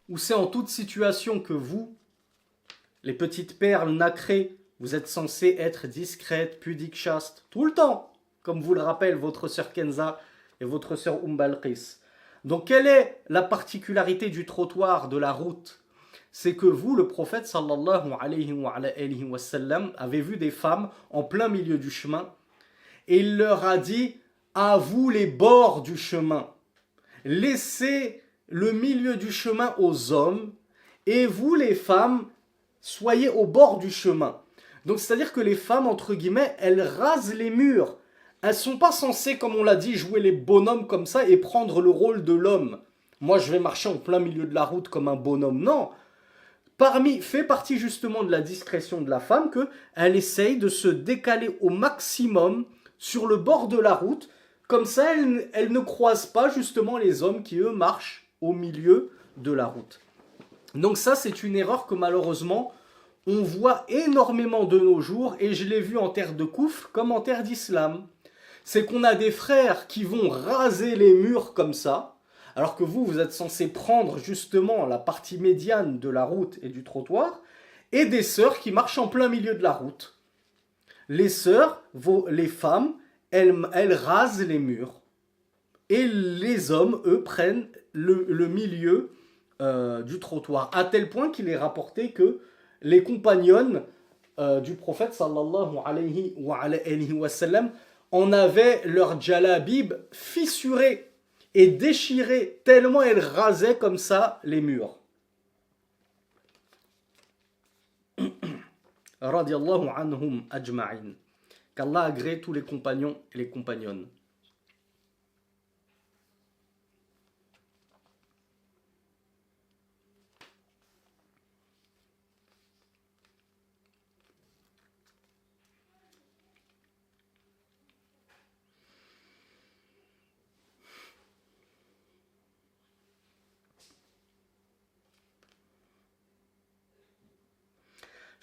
Ou c'est en toute situation que vous, les petites perles nacrées, vous êtes censées être discrètes, pudiques, chastes, tout le temps, comme vous le rappelle votre sœur Kenza et votre sœur Balqis. Donc quelle est la particularité du trottoir, de la route? C'est que vous, le prophète sallallahu alayhi wa sallam, avez vu des femmes en plein milieu du chemin et il leur a dit à vous les bords du chemin, laissez le milieu du chemin aux hommes et vous les femmes soyez au bord du chemin. Donc c'est-à-dire que les femmes, entre guillemets, elles rasent les murs. Elles sont pas censées, comme on l'a dit, jouer les bonhommes comme ça et prendre le rôle de l'homme. Moi je vais marcher en plein milieu de la route comme un bonhomme, non. Fait partie justement de la discrétion de la femme qu'elle essaye de se décaler au maximum sur le bord de la route. Comme ça, elle ne croise pas justement les hommes qui, eux, marchent au milieu de la route. Donc ça, c'est une erreur que malheureusement, on voit énormément de nos jours, et je l'ai vu en terre de Koufr comme en terre d'islam. C'est qu'on a des frères qui vont raser les murs comme ça, alors que vous êtes censé prendre justement la partie médiane de la route et du trottoir, et des sœurs qui marchent en plein milieu de la route. Les sœurs, les femmes, elles rasent les murs. Et les hommes, eux, prennent le milieu du trottoir. À tel point qu'il est rapporté que les compagnonnes du prophète sallallahu alayhi wa sallam en avaient leur djalabib fissuré et déchiré, tellement elles rasaient comme ça les murs. Radiallahu anhum ajma'in. Qu'Allah agrée tous les compagnons et les compagnonnes.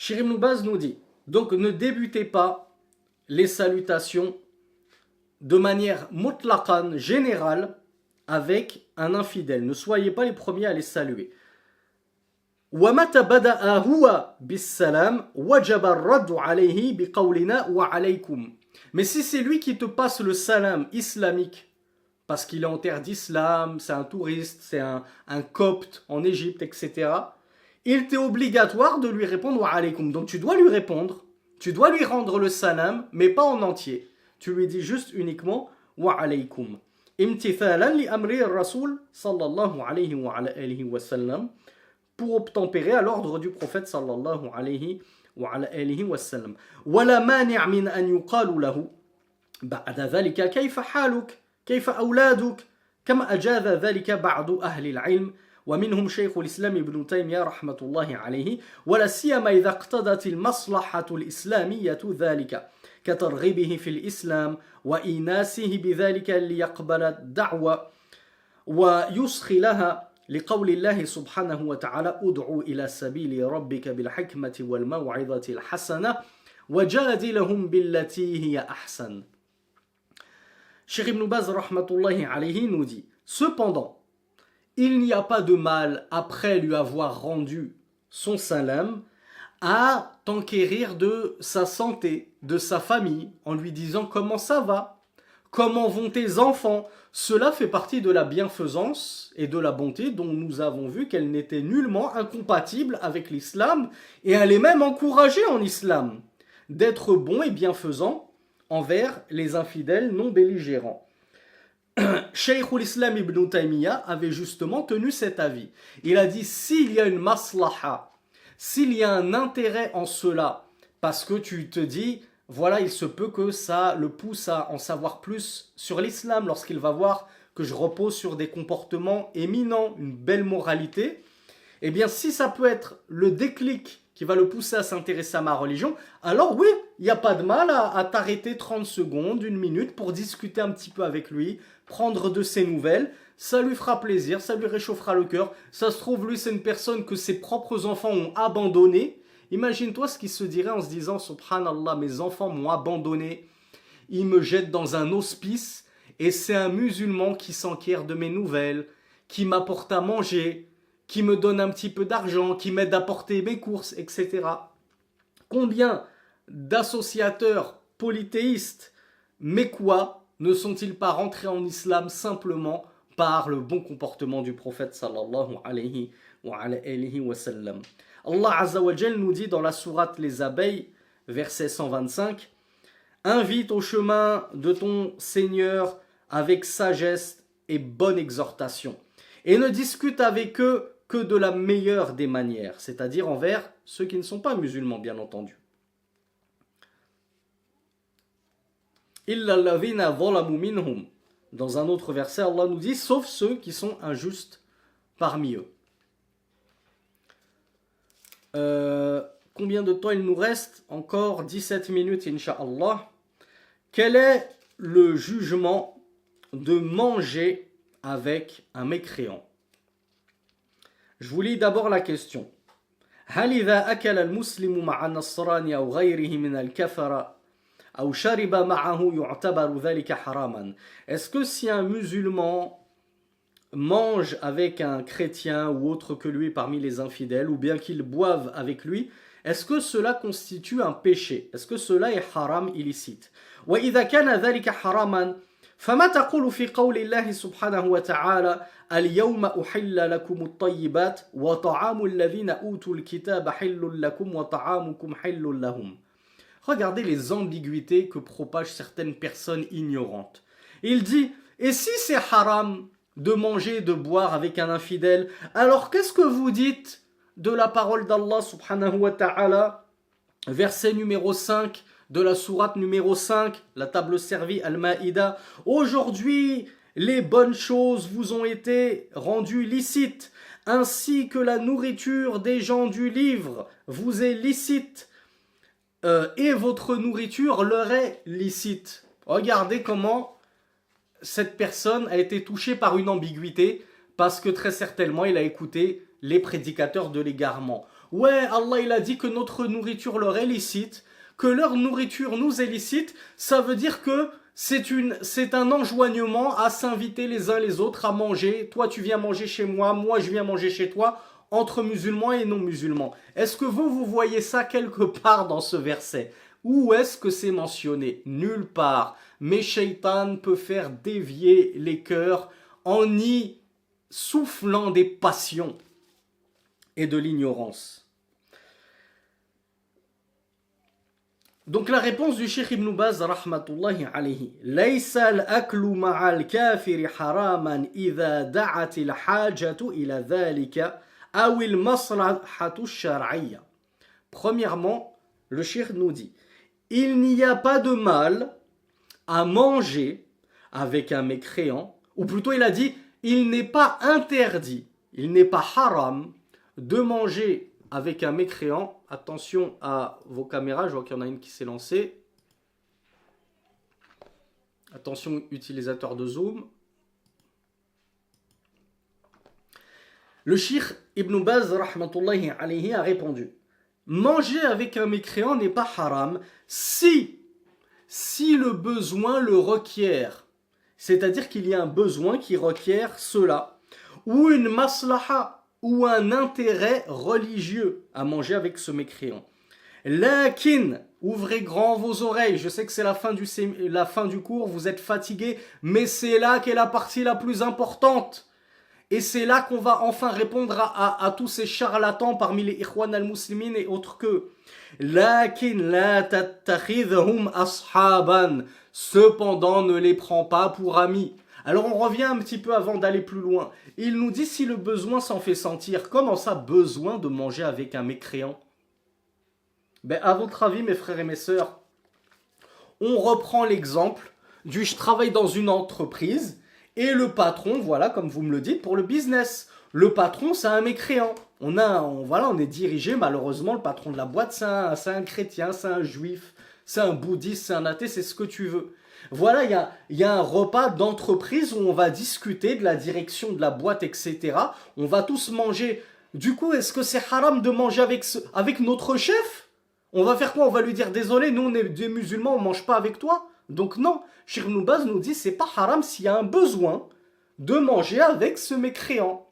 Cheikh Ibn Baz nous dit, donc ne débutez pas les salutations de manière mutlaqan, générale, avec un infidèle. Ne soyez pas les premiers à les saluer. وَمَتَى بَدَأَ هُوَ بِالسَّلَامِ وَجَبَ الرَّدُّ عَلَيْهِ بِقَوْلِنَا وَعَلَيْكُمْ. Mais si c'est lui qui te passe le salam islamique, parce qu'il est en terre d'islam, c'est un touriste, c'est un copte en Égypte, etc., il t'est obligatoire de lui répondre wa alaykoum. Donc tu dois lui répondre, tu dois lui rendre le salam, mais pas en entier. Tu lui dis juste uniquement wa alaykoum. Imtithalan li amri ar-rasoul sallallahu alayhi wa alihi wa sallam, pour obtempérer à l'ordre du prophète sallallahu alayhi wa alihi wa sallam. Wala mani' min an yuqalu lahu ba'da dhalika kayfa haluk كيف أولادك كما أجاز ذلك بعض أهل العلم ومنهم شيخ الإسلام ابن تيمية رحمة الله عليه ولا سيما إذا اقتضت المصلحة الإسلامية ذلك كترغيبه في الإسلام وإيناسه بذلك ليقبل الدعوة ويصغي لها لقول الله سبحانه وتعالى ادعوا إلى سبيل ربك بالحكمة والموعظة الحسنة وجادلهم بالتي هي أحسن. Cheikh Ibn Baz rahmatullahi alayhi nous dit, cependant, il n'y a pas de mal, après lui avoir rendu son salam, à t'enquérir de sa santé, de sa famille, en lui disant comment ça va, comment vont tes enfants. Cela fait partie de la bienfaisance et de la bonté dont nous avons vu qu'elle n'était nullement incompatible avec l'islam, et elle est même encouragée en islam, d'être bon et bienfaisant envers les infidèles non belligérants. Cheikh al-Islam ibn Taymiyyah avait justement tenu cet avis. Il a dit, s'il y a une maslaha, s'il y a un intérêt en cela, parce que tu te dis, voilà, il se peut que ça le pousse à en savoir plus sur l'islam, lorsqu'il va voir que je repose sur des comportements éminents, une belle moralité, eh bien si ça peut être le déclic qui va le pousser à s'intéresser à ma religion, alors oui, il n'y a pas de mal à t'arrêter 30 secondes, 1 minute pour discuter un petit peu avec lui, prendre de ses nouvelles, ça lui fera plaisir, ça lui réchauffera le cœur. Ça se trouve, lui, c'est une personne que ses propres enfants ont abandonné. Imagine-toi ce qu'il se dirait en se disant, subhanallah, mes enfants m'ont abandonné, ils me jettent dans un hospice, et c'est un musulman qui s'enquiert de mes nouvelles, qui m'apporte à manger, qui me donne un petit peu d'argent, qui m'aide à porter mes courses, etc. Combien d'associateurs polythéistes mécois ne sont-ils pas rentrés en islam simplement par le bon comportement du prophète sallallahu alayhi wa sallam. Allah Azza wa Jal nous dit dans la sourate Les Abeilles, verset 125, « Invite au chemin de ton Seigneur avec sagesse et bonne exhortation, et ne discute avec eux que de la meilleure des manières, c'est-à-dire envers ceux qui ne sont pas musulmans, bien entendu. Illa alladhina zalamu minhum. Dans un autre verset, Allah nous dit, sauf ceux qui sont injustes parmi eux. Combien de temps il nous reste? Encore 17 minutes, Inch'Allah. Quel est le jugement de manger avec un mécréant? Je vous lis d'abord la question. هل إذا أكل المسلم مع النصراني أو غيره من الكفرة أو شرب معه يعتبر ذلك حراما? Est-ce que si un musulman mange avec un chrétien ou autre que lui parmi les infidèles, ou bien qu'il boive avec lui, est-ce que cela constitue un péché? Est-ce que cela est haram, illicite? وإذا كان ذلك حراما فما تقول في قول الله سبحانه وتعالى اليوم أحل لكم الطيبات وطعام الذين أوتوا الكتاب حل لكم وطعامكم حل لهم. Regardez les ambiguïtés que propagent certaines personnes ignorantes. Il dit, et si c'est haram de manger, de boire avec un infidèle, alors qu'est-ce que vous dites de la parole d'Allah subhanahu wa ta'ala, verset numéro 5 de la sourate numéro 5, la table servie Al-Ma'ida. Aujourd'hui, les bonnes choses vous ont été rendues licites, ainsi que la nourriture des gens du livre vous est licite, et votre nourriture leur est licite. Regardez comment cette personne a été touchée par une ambiguïté, parce que très certainement il a écouté les prédicateurs de l'égarement. ouais, Allah il a dit que notre nourriture leur est licite, que leur nourriture nous est licite, ça veut dire que c'est un enjoignement à s'inviter les uns les autres à manger. Toi tu viens manger chez moi, moi je viens manger chez toi, entre musulmans et non musulmans. Est-ce que vous voyez ça quelque part dans ce verset? Où est-ce que c'est mentionné? Nulle part. Mais Shaitan peut faire dévier les cœurs en y soufflant des passions et de l'ignorance. Donc la réponse du Cheikh Ibn Baz rahmatullahi alayhi, laysa al-aklu ma'al kafiri haraman idha da'at al-hajatu ila dhalika aw al-maslahatu ash-shar'iyya. Premièrement, le Cheikh nous dit, il n'y a pas de mal à manger avec un mécréant, ou plutôt il a dit, il n'est pas interdit, il n'est pas haram de manger avec un mécréant. Attention à vos caméras, je vois qu'il y en a une qui s'est lancée. Attention utilisateur de Zoom. Le Cheikh Ibn Baz rahmatullahi alayhi a répondu, manger avec un mécréant n'est pas haram si le besoin le requiert. C'est-à-dire qu'il y a un besoin qui requiert cela. Ou une maslaha, ou un intérêt religieux à manger avec ce mécréant. Lakin, ouvrez grand vos oreilles, je sais que c'est la fin du cours, vous êtes fatigués, mais c'est là qu'est la partie la plus importante. Et c'est là qu'on va enfin répondre à tous ces charlatans parmi les Ikhwan al-Muslimin et autres que. Lakin la tattakhidhum ashaban. Cependant, ne les prends pas pour amis. Alors on revient un petit peu avant d'aller plus loin. Il nous dit si le besoin s'en fait sentir. Comment ça, besoin de manger avec un mécréant? Ben, à votre avis, mes frères et mes sœurs, on reprend l'exemple du je travaille dans une entreprise et le patron, voilà, comme vous me le dites, pour le business. Le patron, c'est un mécréant. On est dirigé, malheureusement, le patron de la boîte, c'est un chrétien, c'est un juif, c'est un bouddhiste, c'est un athée, c'est ce que tu veux. Voilà, il y a un repas d'entreprise où on va discuter de la direction de la boîte, etc. On va tous manger. Du coup, est-ce que c'est haram de manger avec notre chef? On va faire quoi? On va lui dire, désolé, nous on est des musulmans, on mange pas avec toi. Donc non, Cheikh Ibn Baz nous dit, c'est pas haram s'il y a un besoin de manger avec ce mécréant.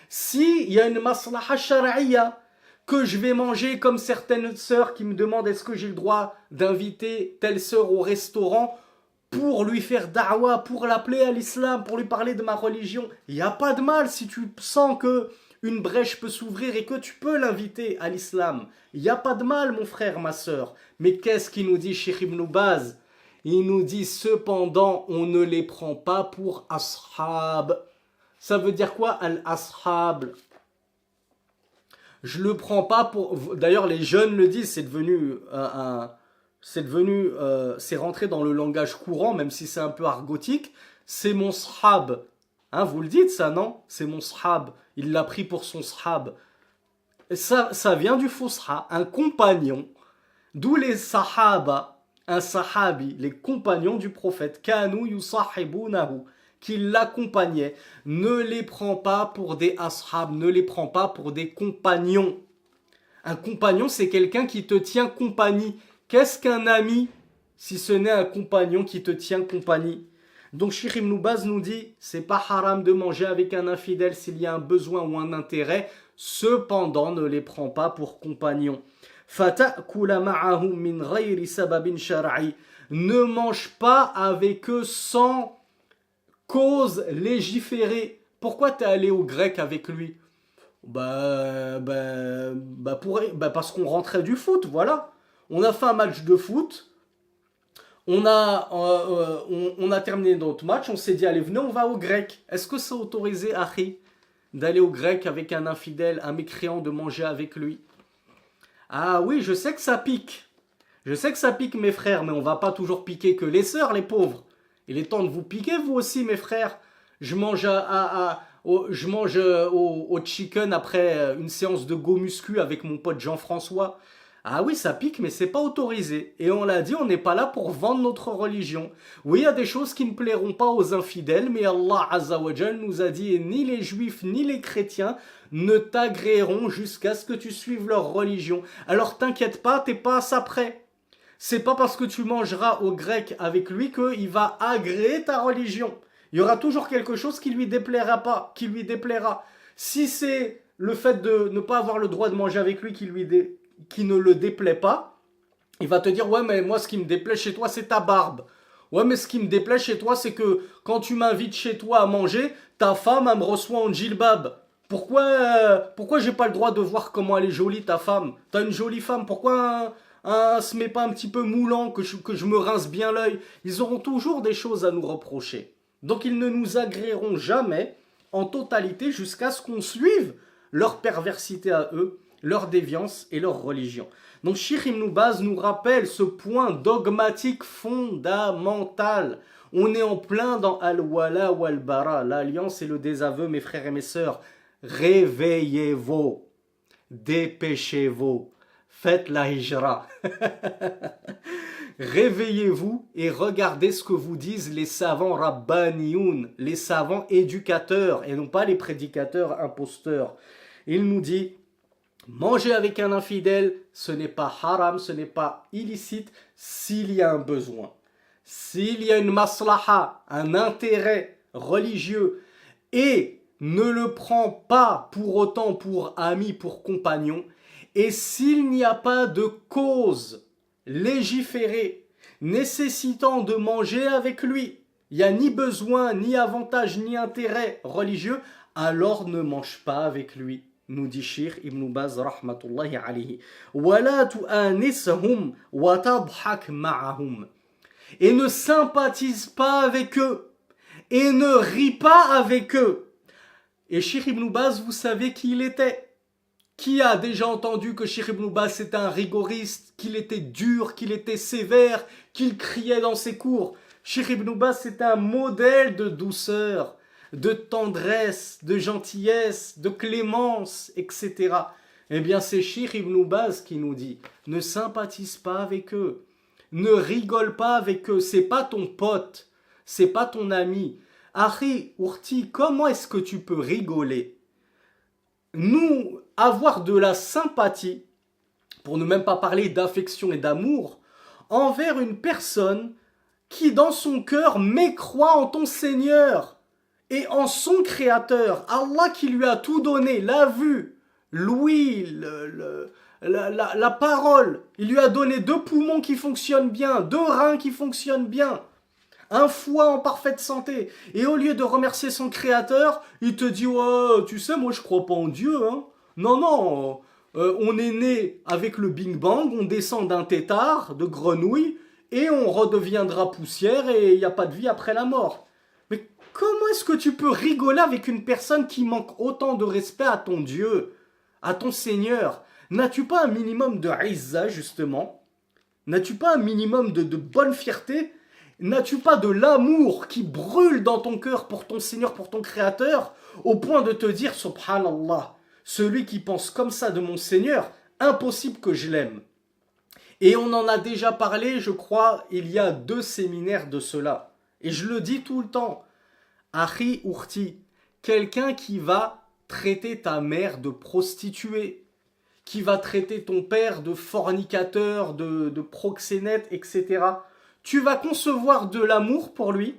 S'il y a une maslaha shar'iyya, que je vais manger comme certaines sœurs qui me demandent est-ce que j'ai le droit d'inviter telle sœur au restaurant pour lui faire da'wa, pour l'appeler à l'islam, pour lui parler de ma religion. Il n'y a pas de mal si tu sens que une brèche peut s'ouvrir et que tu peux l'inviter à l'islam. Il n'y a pas de mal, mon frère, ma sœur. Mais qu'est-ce qu'il nous dit, Cheikh Ibn Baz? Il nous dit, cependant, on ne les prend pas pour ashab. Ça veut dire quoi, al-ashab? Je le prends pas pour... D'ailleurs, les jeunes le disent, c'est rentré dans le langage courant, même si c'est un peu argotique. C'est mon sahab. Hein, vous le dites ça, non? C'est mon sahab. Il l'a pris pour son sahab. Ça vient du fusha, un compagnon. D'où les sahaba, un sahabi, les compagnons du prophète. Kanu yusahibunahu, qui l'accompagnaient. Ne les prends pas pour des ashab, ne les prends pas pour des compagnons. Un compagnon, c'est quelqu'un qui te tient compagnie. Qu'est-ce qu'un ami si ce n'est un compagnon qui te tient compagnie? Donc Cheikh Ibn Baz nous dit, c'est pas haram de manger avec un infidèle s'il y a un besoin ou un intérêt, cependant ne les prends pas pour compagnons. Fata'kula ma'ahum min ghayri sababin shar'i. Ne mange pas avec eux sans cause légiférée. Pourquoi t'es allé au grec avec lui? Parce qu'on rentrait du foot, voilà. On a fait un match de foot. On a terminé notre match, on s'est dit, allez, venez, on va au grec. Est-ce que c'est autorisé, Akhi, d'aller au grec avec un infidèle, un mécréant, de manger avec lui? Ah oui, je sais que ça pique. Je sais que ça pique, mes frères, mais on va pas toujours piquer que les sœurs, les pauvres. Il est temps de vous piquer, vous aussi, mes frères. Je mange au chicken après une séance de go muscu avec mon pote Jean-François. Ah oui, ça pique, mais c'est pas autorisé. Et on l'a dit, on n'est pas là pour vendre notre religion. Oui, il y a des choses qui ne plairont pas aux infidèles, mais Allah Azza wa Jal nous a dit, et ni les juifs ni les chrétiens ne t'agréeront jusqu'à ce que tu suives leur religion. Alors t'inquiète pas, t'es pas à ça près. C'est pas parce que tu mangeras au grec avec lui qu'il va agréer ta religion. Il y aura toujours quelque chose qui lui déplaira pas, qui lui déplaira. Si c'est le fait de ne pas avoir le droit de manger avec lui qui ne le déplaît pas, il va te dire ouais mais moi ce qui me déplaît chez toi c'est ta barbe. Ouais mais ce qui me déplaît chez toi c'est que quand tu m'invites chez toi à manger, ta femme elle me reçoit en djilbab. Pourquoi j'ai pas le droit de voir comment elle est jolie ta femme? T'as une jolie femme, pourquoi se met pas un petit peu moulant que je me rince bien l'œil? Ils auront toujours des choses à nous reprocher. Donc ils ne nous agréeront jamais en totalité jusqu'à ce qu'on suive leur perversité à eux, leur déviance et leur religion. Donc Cheikh Ibn Baz nous rappelle ce point dogmatique fondamental. On est en plein dans Al-Wala wal-Bara, l'alliance et le désaveu, mes frères et mes sœurs. Réveillez-vous, dépêchez-vous, faites la hijra. Réveillez-vous et regardez ce que vous disent les savants rabbanioun, les savants éducateurs et non pas les prédicateurs imposteurs. Il nous dit, manger avec un infidèle, ce n'est pas haram, ce n'est pas illicite s'il y a un besoin. S'il y a une maslaha, un intérêt religieux et ne le prend pas pour autant pour ami, pour compagnon, et s'il n'y a pas de cause légiférée nécessitant de manger avec lui, il n'y a ni besoin, ni avantage, ni intérêt religieux, alors ne mange pas avec lui, nous dit Cheikh Ibn Baz rahmatullahi alayhi. وَلَا تُؤَانِسْهُمْ وَتَضْحَكْ مَعَهُمْ. Et ne sympathise pas avec eux, et ne rit pas avec eux. Et Cheikh Ibn Baz, vous savez qui il était? Qui a déjà entendu que Cheikh Ibn Baz était un rigoriste, qu'il était dur, qu'il était sévère, qu'il criait dans ses cours? Cheikh Ibn Baz, c'est un modèle de douceur, de tendresse, de gentillesse, de clémence, etc. Eh bien, c'est Cheikh Ibn Baz qui nous dit, ne sympathise pas avec eux, ne rigole pas avec eux, c'est pas ton pote, c'est pas ton ami. Akhi, Urti, comment est-ce que tu peux rigoler? Nous, avoir de la sympathie, pour ne même pas parler d'affection et d'amour, envers une personne qui dans son cœur mécroit en ton Seigneur et en son Créateur, Allah qui lui a tout donné, la vue, l'ouïe, la parole, il lui a donné 2 poumons qui fonctionnent bien, 2 reins qui fonctionnent bien, un foie en parfaite santé, et au lieu de remercier son Créateur, il te dit ouais, tu sais, moi je crois pas en Dieu, hein. Non, on est né avec le Big Bang, on descend d'un tétard, de grenouille, et on redeviendra poussière et il n'y a pas de vie après la mort. Mais comment est-ce que tu peux rigoler avec une personne qui manque autant de respect à ton Dieu, à ton Seigneur? N'as-tu pas un minimum de izza, justement? N'as-tu pas un minimum de bonne fierté? N'as-tu pas de l'amour qui brûle dans ton cœur pour ton Seigneur, pour ton Créateur, au point de te dire, subhanallah, celui qui pense comme ça de mon Seigneur, impossible que je l'aime. Et on en a déjà parlé, je crois, il y a 2 séminaires de cela. Et je le dis tout le temps. Akhi Urti, quelqu'un qui va traiter ta mère de prostituée, qui va traiter ton père de fornicateur, de proxénète, etc. Tu vas concevoir de l'amour pour lui,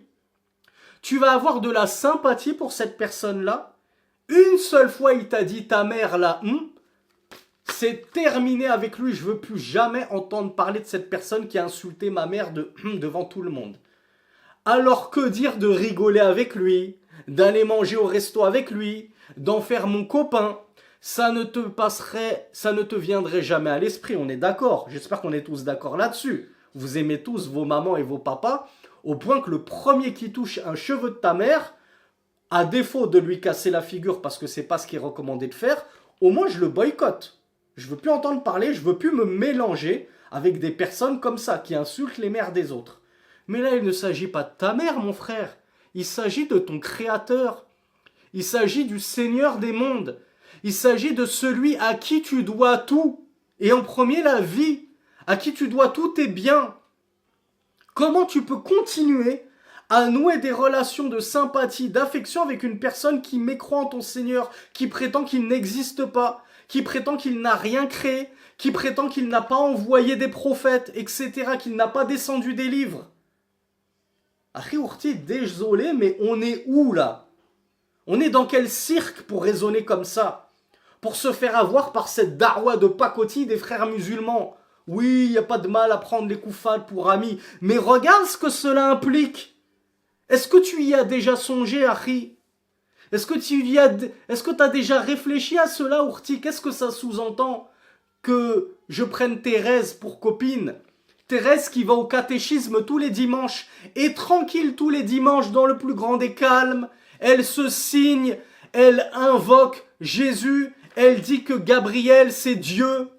tu vas avoir de la sympathie pour cette personne-là. Une seule fois, il t'a dit ta mère là, c'est terminé avec lui, je veux plus jamais entendre parler de cette personne qui a insulté ma mère devant tout le monde. Alors que dire de rigoler avec lui, d'aller manger au resto avec lui, d'en faire mon copain? Ça ne te viendrait jamais à l'esprit, on est d'accord. J'espère qu'on est tous d'accord là-dessus. Vous aimez tous vos mamans et vos papas, au point que le premier qui touche un cheveu de ta mère, à défaut de lui casser la figure parce que c'est pas ce qui est recommandé de faire, au moins je le boycotte. Je veux plus entendre parler, je veux plus me mélanger avec des personnes comme ça, qui insultent les mères des autres. Mais là, il ne s'agit pas de ta mère, mon frère. Il s'agit de ton Créateur. Il s'agit du Seigneur des mondes. Il s'agit de celui à qui tu dois tout et en premier la vie, à qui tu dois tous tes biens. Comment tu peux continuer à nouer des relations de sympathie, d'affection avec une personne qui mécroit en ton Seigneur, qui prétend qu'il n'existe pas, qui prétend qu'il n'a rien créé, qui prétend qu'il n'a pas envoyé des prophètes, etc., qu'il n'a pas descendu des livres. Akhi Ourti, désolé, mais on est où là? On est dans quel cirque pour raisonner comme ça? Pour se faire avoir par cette darwa de pacotille des frères musulmans? Oui, il n'y a pas de mal à prendre les koufals pour amis, mais regarde ce que cela implique. Est-ce que tu y as déjà songé, Akhi? Est-ce que tu as déjà réfléchi à cela, Ourti? Qu'est-ce que ça sous-entend? Que je prenne Thérèse pour copine? Thérèse qui va au catéchisme tous les dimanches, et tranquille tous les dimanches dans le plus grand des calmes, elle se signe, elle invoque Jésus, elle dit que Gabriel c'est Dieu,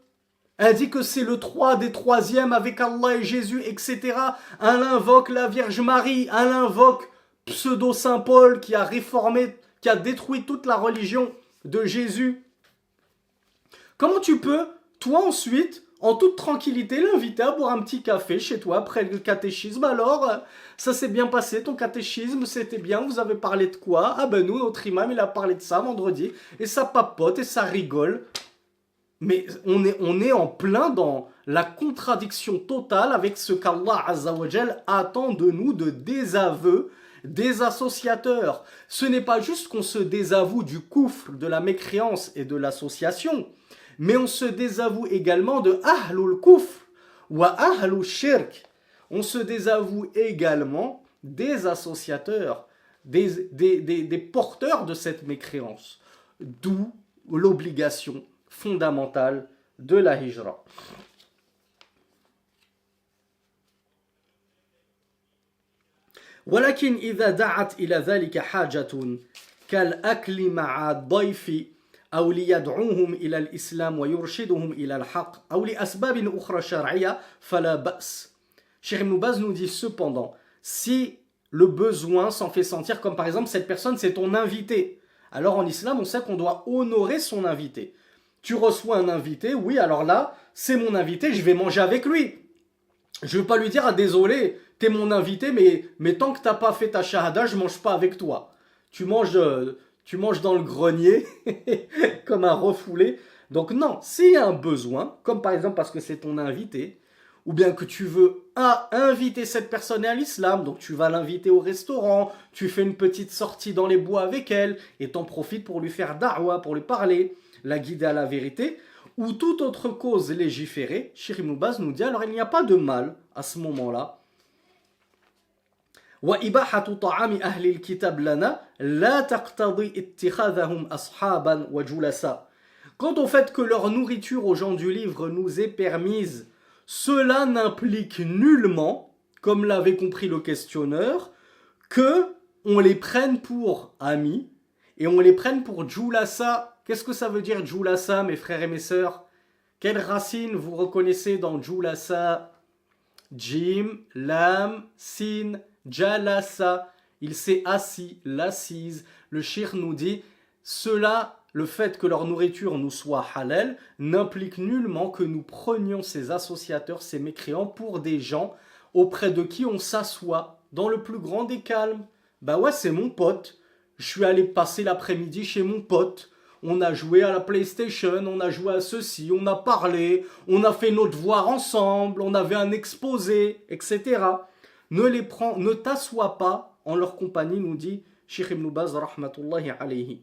elle dit que c'est le 3 des troisièmes avec Allah et Jésus, etc. Elle invoque la Vierge Marie, elle invoque pseudo-Saint Paul qui a réformé, qui a détruit toute la religion de Jésus. Comment tu peux, toi ensuite, en toute tranquillité, l'inviter à boire un petit café chez toi après le catéchisme? Alors, ça s'est bien passé, ton catéchisme, c'était bien, vous avez parlé de quoi? Ah ben nous, notre imam, il a parlé de ça vendredi, et ça papote, et ça rigole. Mais on est en plein dans la contradiction totale avec ce qu'Allah Azzawajal attend de nous de désaveu des associateurs. Ce n'est pas juste qu'on se désavoue du koufr, de la mécréance et de l'association, mais on se désavoue également de Ahlul Kufr ou Ahlul Shirk. On se désavoue également des associateurs, des porteurs de cette mécréance. D'où l'obligation fondamentale de la hijra. ولكن إذا دعت إلى ذلك حاجة كالأكل مع الضيف أو ليدعوهم إلى الإسلام ويرشدهم إلى الحق أو لأسباب أخرى شرعية فلا بأس. Cheikh Ibn Baz nous dit cependant, si le besoin s'en fait sentir, comme par exemple cette personne c'est ton invité, alors en islam on sait qu'on doit honorer son invité. Tu reçois un invité, oui alors là c'est mon invité, je vais manger avec lui. Je ne vais pas lui dire, ah désolé, t'es mon invité, mais tant que t'as pas fait ta shahada, je mange pas avec toi. Tu manges dans le grenier, comme un refoulé. Donc non, s'il y a un besoin, comme par exemple parce que c'est ton invité, ou bien que tu veux inviter cette personne à l'islam, donc tu vas l'inviter au restaurant, tu fais une petite sortie dans les bois avec elle, et t'en profites pour lui faire da'wa, pour lui parler, la guider à la vérité, ou toute autre cause légiférée, Cheikh Ibn Baz nous dit, alors il n'y a pas de mal à ce moment-là. وإباحة طعام أهل الكتاب لنا لا تقتضي اتخاذهم أصحابا وجلساء. Quant au fait que leur nourriture aux gens du livre nous est permise, cela n'implique nullement, comme l'avait compris le questionneur, que on les prenne pour amis et on les prenne pour julasa. Qu'est-ce que ça veut dire julasa, mes frères et mes sœurs? Quelle racine vous reconnaissez dans julasa? Jim, lam, sin, jalasa. Il s'est assis, l'assise. Le shir nous dit, cela, le fait que leur nourriture nous soit halal, n'implique nullement que nous prenions ces associateurs, ces mécréants, pour des gens auprès de qui on s'assoit dans le plus grand des calmes. Bah ouais, c'est mon pote. Je suis allé passer l'après-midi chez mon pote. On a joué à la PlayStation, on a joué à ceci, on a parlé, on a fait nos devoirs ensemble, on avait un exposé, etc. Ne t'assois pas en leur compagnie, nous dit Cheikh Ibn Baz rahmatullahi alayhi.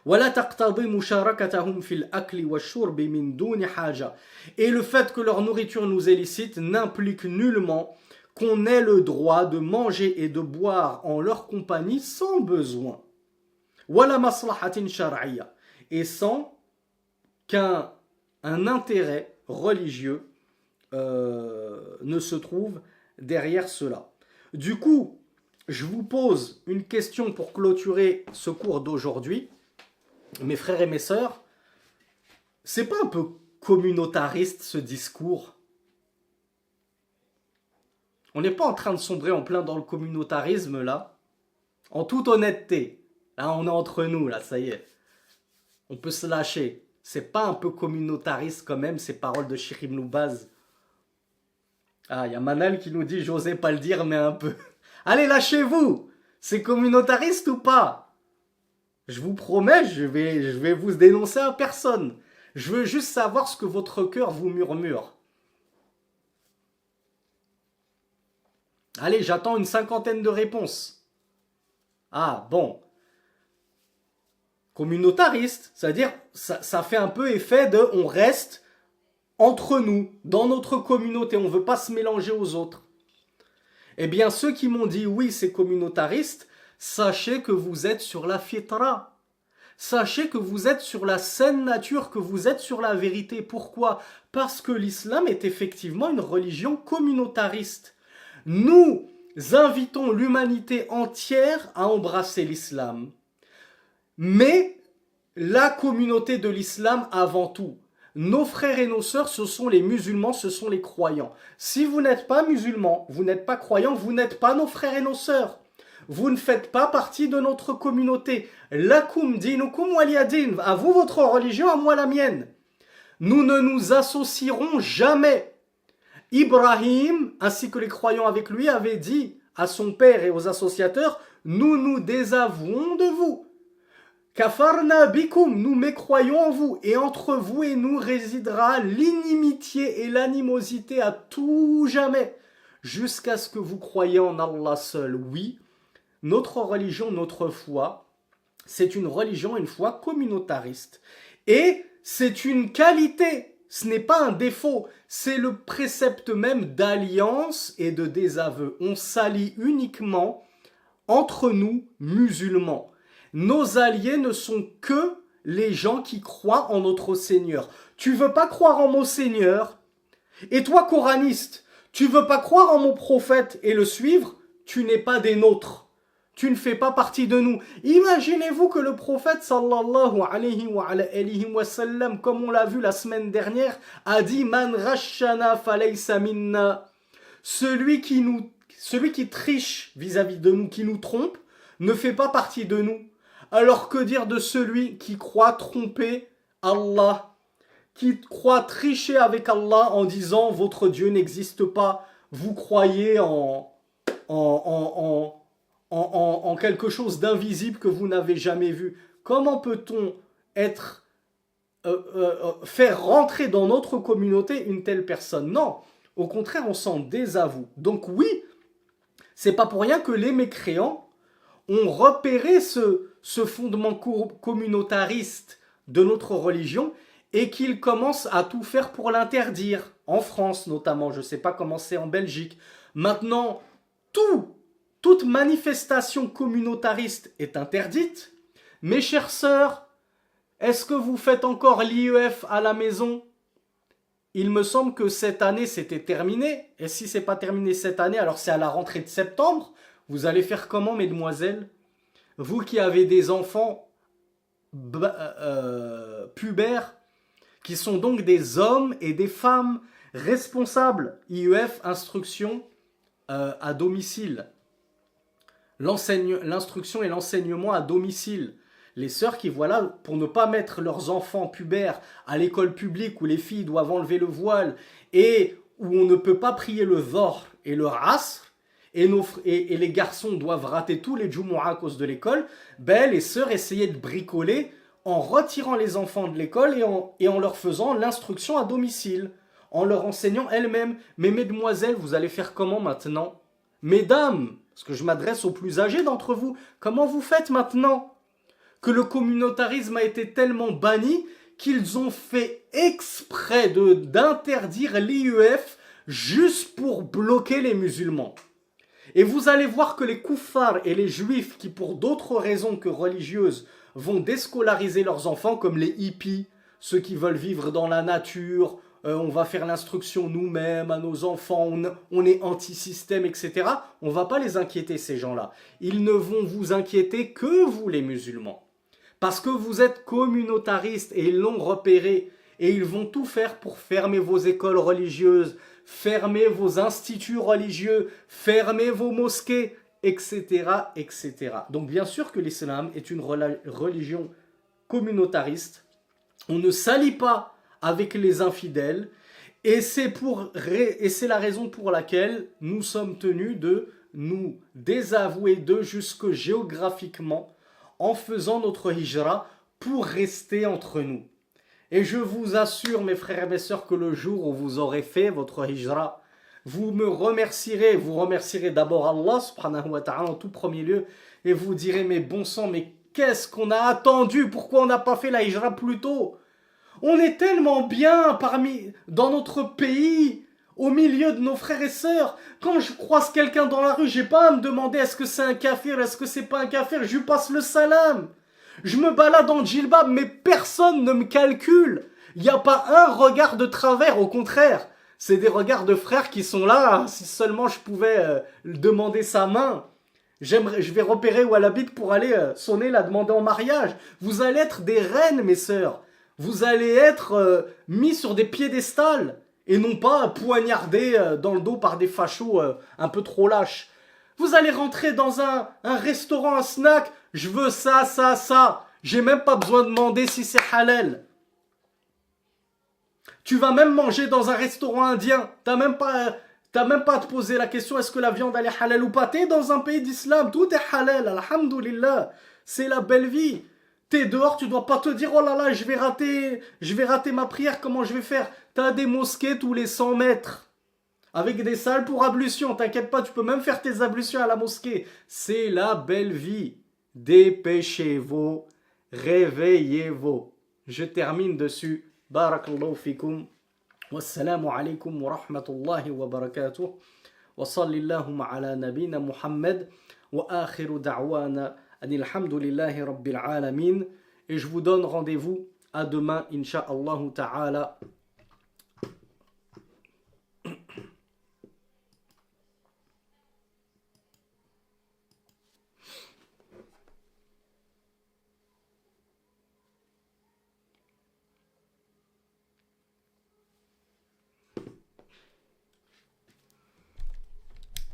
ولا تقتضي مشاركتهم في الأكل والشرب من دون حاجة. Et le fait que leur nourriture nous est licite n'implique nullement qu'on ait le droit de manger et de boire en leur compagnie sans besoin. ولا مصلحة شرعية. Et sans qu'un intérêt religieux ne se trouve derrière cela. Du coup, je vous pose une question pour clôturer ce cours d'aujourd'hui. Mes frères et mes sœurs, c'est pas un peu communautariste ce discours? On n'est pas en train de sombrer en plein dans le communautarisme là? En toute honnêteté, là on est entre nous, là ça y est. On peut se lâcher. C'est pas un peu communautariste quand même, ces paroles de Cheikh Ibn Baz? Ah, il y a Manal qui nous dit, j'osais pas le dire, mais un peu. Allez, lâchez-vous! C'est communautariste ou pas? Je vous promets, je vais vous dénoncer à personne. Je veux juste savoir ce que votre cœur vous murmure. Allez, j'attends une 50aine de réponses. Ah, bon. Communautariste, c'est-à-dire, ça fait un peu effet de on reste entre nous, dans notre communauté, on ne veut pas se mélanger aux autres. Eh bien, ceux qui m'ont dit oui, c'est communautariste, sachez que vous êtes sur la fitra. Sachez que vous êtes sur la saine nature, que vous êtes sur la vérité. Pourquoi? Parce que l'islam est effectivement une religion communautariste. Nous invitons l'humanité entière à embrasser l'islam. Mais la communauté de l'islam avant tout. Nos frères et nos sœurs, ce sont les musulmans, ce sont les croyants. Si vous n'êtes pas musulman, vous n'êtes pas croyant, vous n'êtes pas nos frères et nos sœurs. Vous ne faites pas partie de notre communauté. Lakum dinukum waliyadin. À vous votre religion, à moi la mienne. Nous ne nous associerons jamais. Ibrahim, ainsi que les croyants avec lui, avaient dit à son père et aux associateurs, nous nous désavouons de vous. Kafarna bikum, nous mécroyons en vous, et entre vous et nous résidera l'inimitié et l'animosité à tout jamais, jusqu'à ce que vous croyiez en Allah seul. Oui, notre religion, notre foi, c'est une religion, une foi communautariste. Et c'est une qualité, ce n'est pas un défaut, c'est le précepte même d'alliance et de désaveu. On s'allie uniquement entre nous, musulmans. Nos alliés ne sont que les gens qui croient en notre Seigneur. Tu veux pas croire en mon Seigneur? Et toi, coraniste, tu veux pas croire en mon prophète et le suivre? Tu n'es pas des nôtres. Tu ne fais pas partie de nous. Imaginez-vous que le prophète sallallahu alayhi wa sallam, comme on l'a vu la semaine dernière, a dit Man rashana falaysa minna. Celui qui triche vis-à-vis de nous, qui nous trompe, ne fait pas partie de nous. Alors que dire de celui qui croit tromper Allah, qui croit tricher avec Allah en disant votre Dieu n'existe pas, vous croyez en quelque chose d'invisible que vous n'avez jamais vu. Comment peut-on faire rentrer dans notre communauté une telle personne? Non, au contraire, on s'en désavoue. Donc oui, c'est pas pour rien que les mécréants ont repéré ce fondement communautariste de notre religion et qu'ils commencent à tout faire pour l'interdire. En France notamment, je ne sais pas comment c'est en Belgique. Maintenant, toute manifestation communautariste est interdite. Mes chères sœurs, est-ce que vous faites encore l'IEF à la maison? Il me semble que cette année c'était terminé. Et si c'est pas terminé cette année, alors c'est à la rentrée de septembre. Vous allez faire comment, mesdemoiselles? Vous qui avez des enfants pubères, qui sont donc des hommes et des femmes responsables. IEF, instruction à domicile. L'instruction et l'enseignement à domicile. Les sœurs qui, voilà, pour ne pas mettre leurs enfants pubères à l'école publique où les filles doivent enlever le voile et où on ne peut pas prier le Dhuhr et le Asr, et les garçons doivent rater tous les Jumu'ah à cause de l'école, ben les sœurs essayaient de bricoler en retirant les enfants de l'école et en leur faisant l'instruction à domicile, en leur enseignant elles-mêmes. Mais mesdemoiselles, vous allez faire comment maintenant? Mesdames, parce que je m'adresse aux plus âgés d'entre vous, comment vous faites maintenant que le communautarisme a été tellement banni qu'ils ont fait exprès d'interdire l'IEF juste pour bloquer les musulmans? Et vous allez voir que les kuffars et les juifs qui, pour d'autres raisons que religieuses, vont déscolariser leurs enfants, comme les hippies, ceux qui veulent vivre dans la nature, on va faire l'instruction nous-mêmes à nos enfants, on est anti-système, etc. On ne va pas les inquiéter, ces gens-là. Ils ne vont vous inquiéter que vous, les musulmans. Parce que vous êtes communautaristes et ils l'ont repéré. Et ils vont tout faire pour fermer vos écoles religieuses, fermer vos instituts religieux, fermer vos mosquées, etc., etc. Donc bien sûr que l'islam est une religion communautariste on ne s'allie pas avec les infidèles, et c'est la raison pour laquelle nous sommes tenus de nous désavouer d'eux jusque géographiquement en faisant notre hijra pour rester entre nous. Et je vous assure, mes frères et mes sœurs, que le jour où vous aurez fait votre hijra, vous remercierez d'abord Allah subhanahu wa ta'ala en tout premier lieu, et vous direz, mais bon sang, mais qu'est-ce qu'on a attendu? Pourquoi on n'a pas fait la hijra plus tôt? On est tellement bien dans notre pays, au milieu de nos frères et sœurs. Quand je croise quelqu'un dans la rue, j'ai pas à me demander est-ce que c'est un kafir, est-ce que c'est pas un kafir, je lui passe le salam. Je me balade en djilbab, mais personne ne me calcule. Il n'y a pas un regard de travers, au contraire. C'est des regards de frères qui sont là. Si seulement je pouvais demander sa main. Je vais repérer où elle habite pour aller sonner, la demander en mariage. Vous allez être des reines, mes sœurs. Vous allez être mis sur des piédestals et non pas poignardés dans le dos par des fachos un peu trop lâches. Vous allez rentrer dans un restaurant, un snack, je veux ça, ça, ça. J'ai même pas besoin de demander si c'est halal. Tu vas même manger dans un restaurant indien, t'as même pas à te poser la question est-ce que la viande elle est halal ou pas. T'es dans un pays d'islam, tout est halal, alhamdoulilah. C'est la belle vie. T'es dehors, tu dois pas te dire oh là là, je vais rater ma prière, comment je vais faire? T'as des mosquées tous les 100 mètres. Avec des salles pour ablution, t'inquiète pas, tu peux même faire tes ablutions à la mosquée. C'est la belle vie. Dépêchez-vous, réveillez-vous. Je termine dessus. Barakallahu fikum. Wassalamu alaikum wa rahmatullahi wa barakatuh. Wa sallallahu ala nabina Muhammad. Wa akhiru da'wana anilhamdulillahi rabbil alamin. Et je vous donne rendez-vous à demain, insha'Allah ta'ala.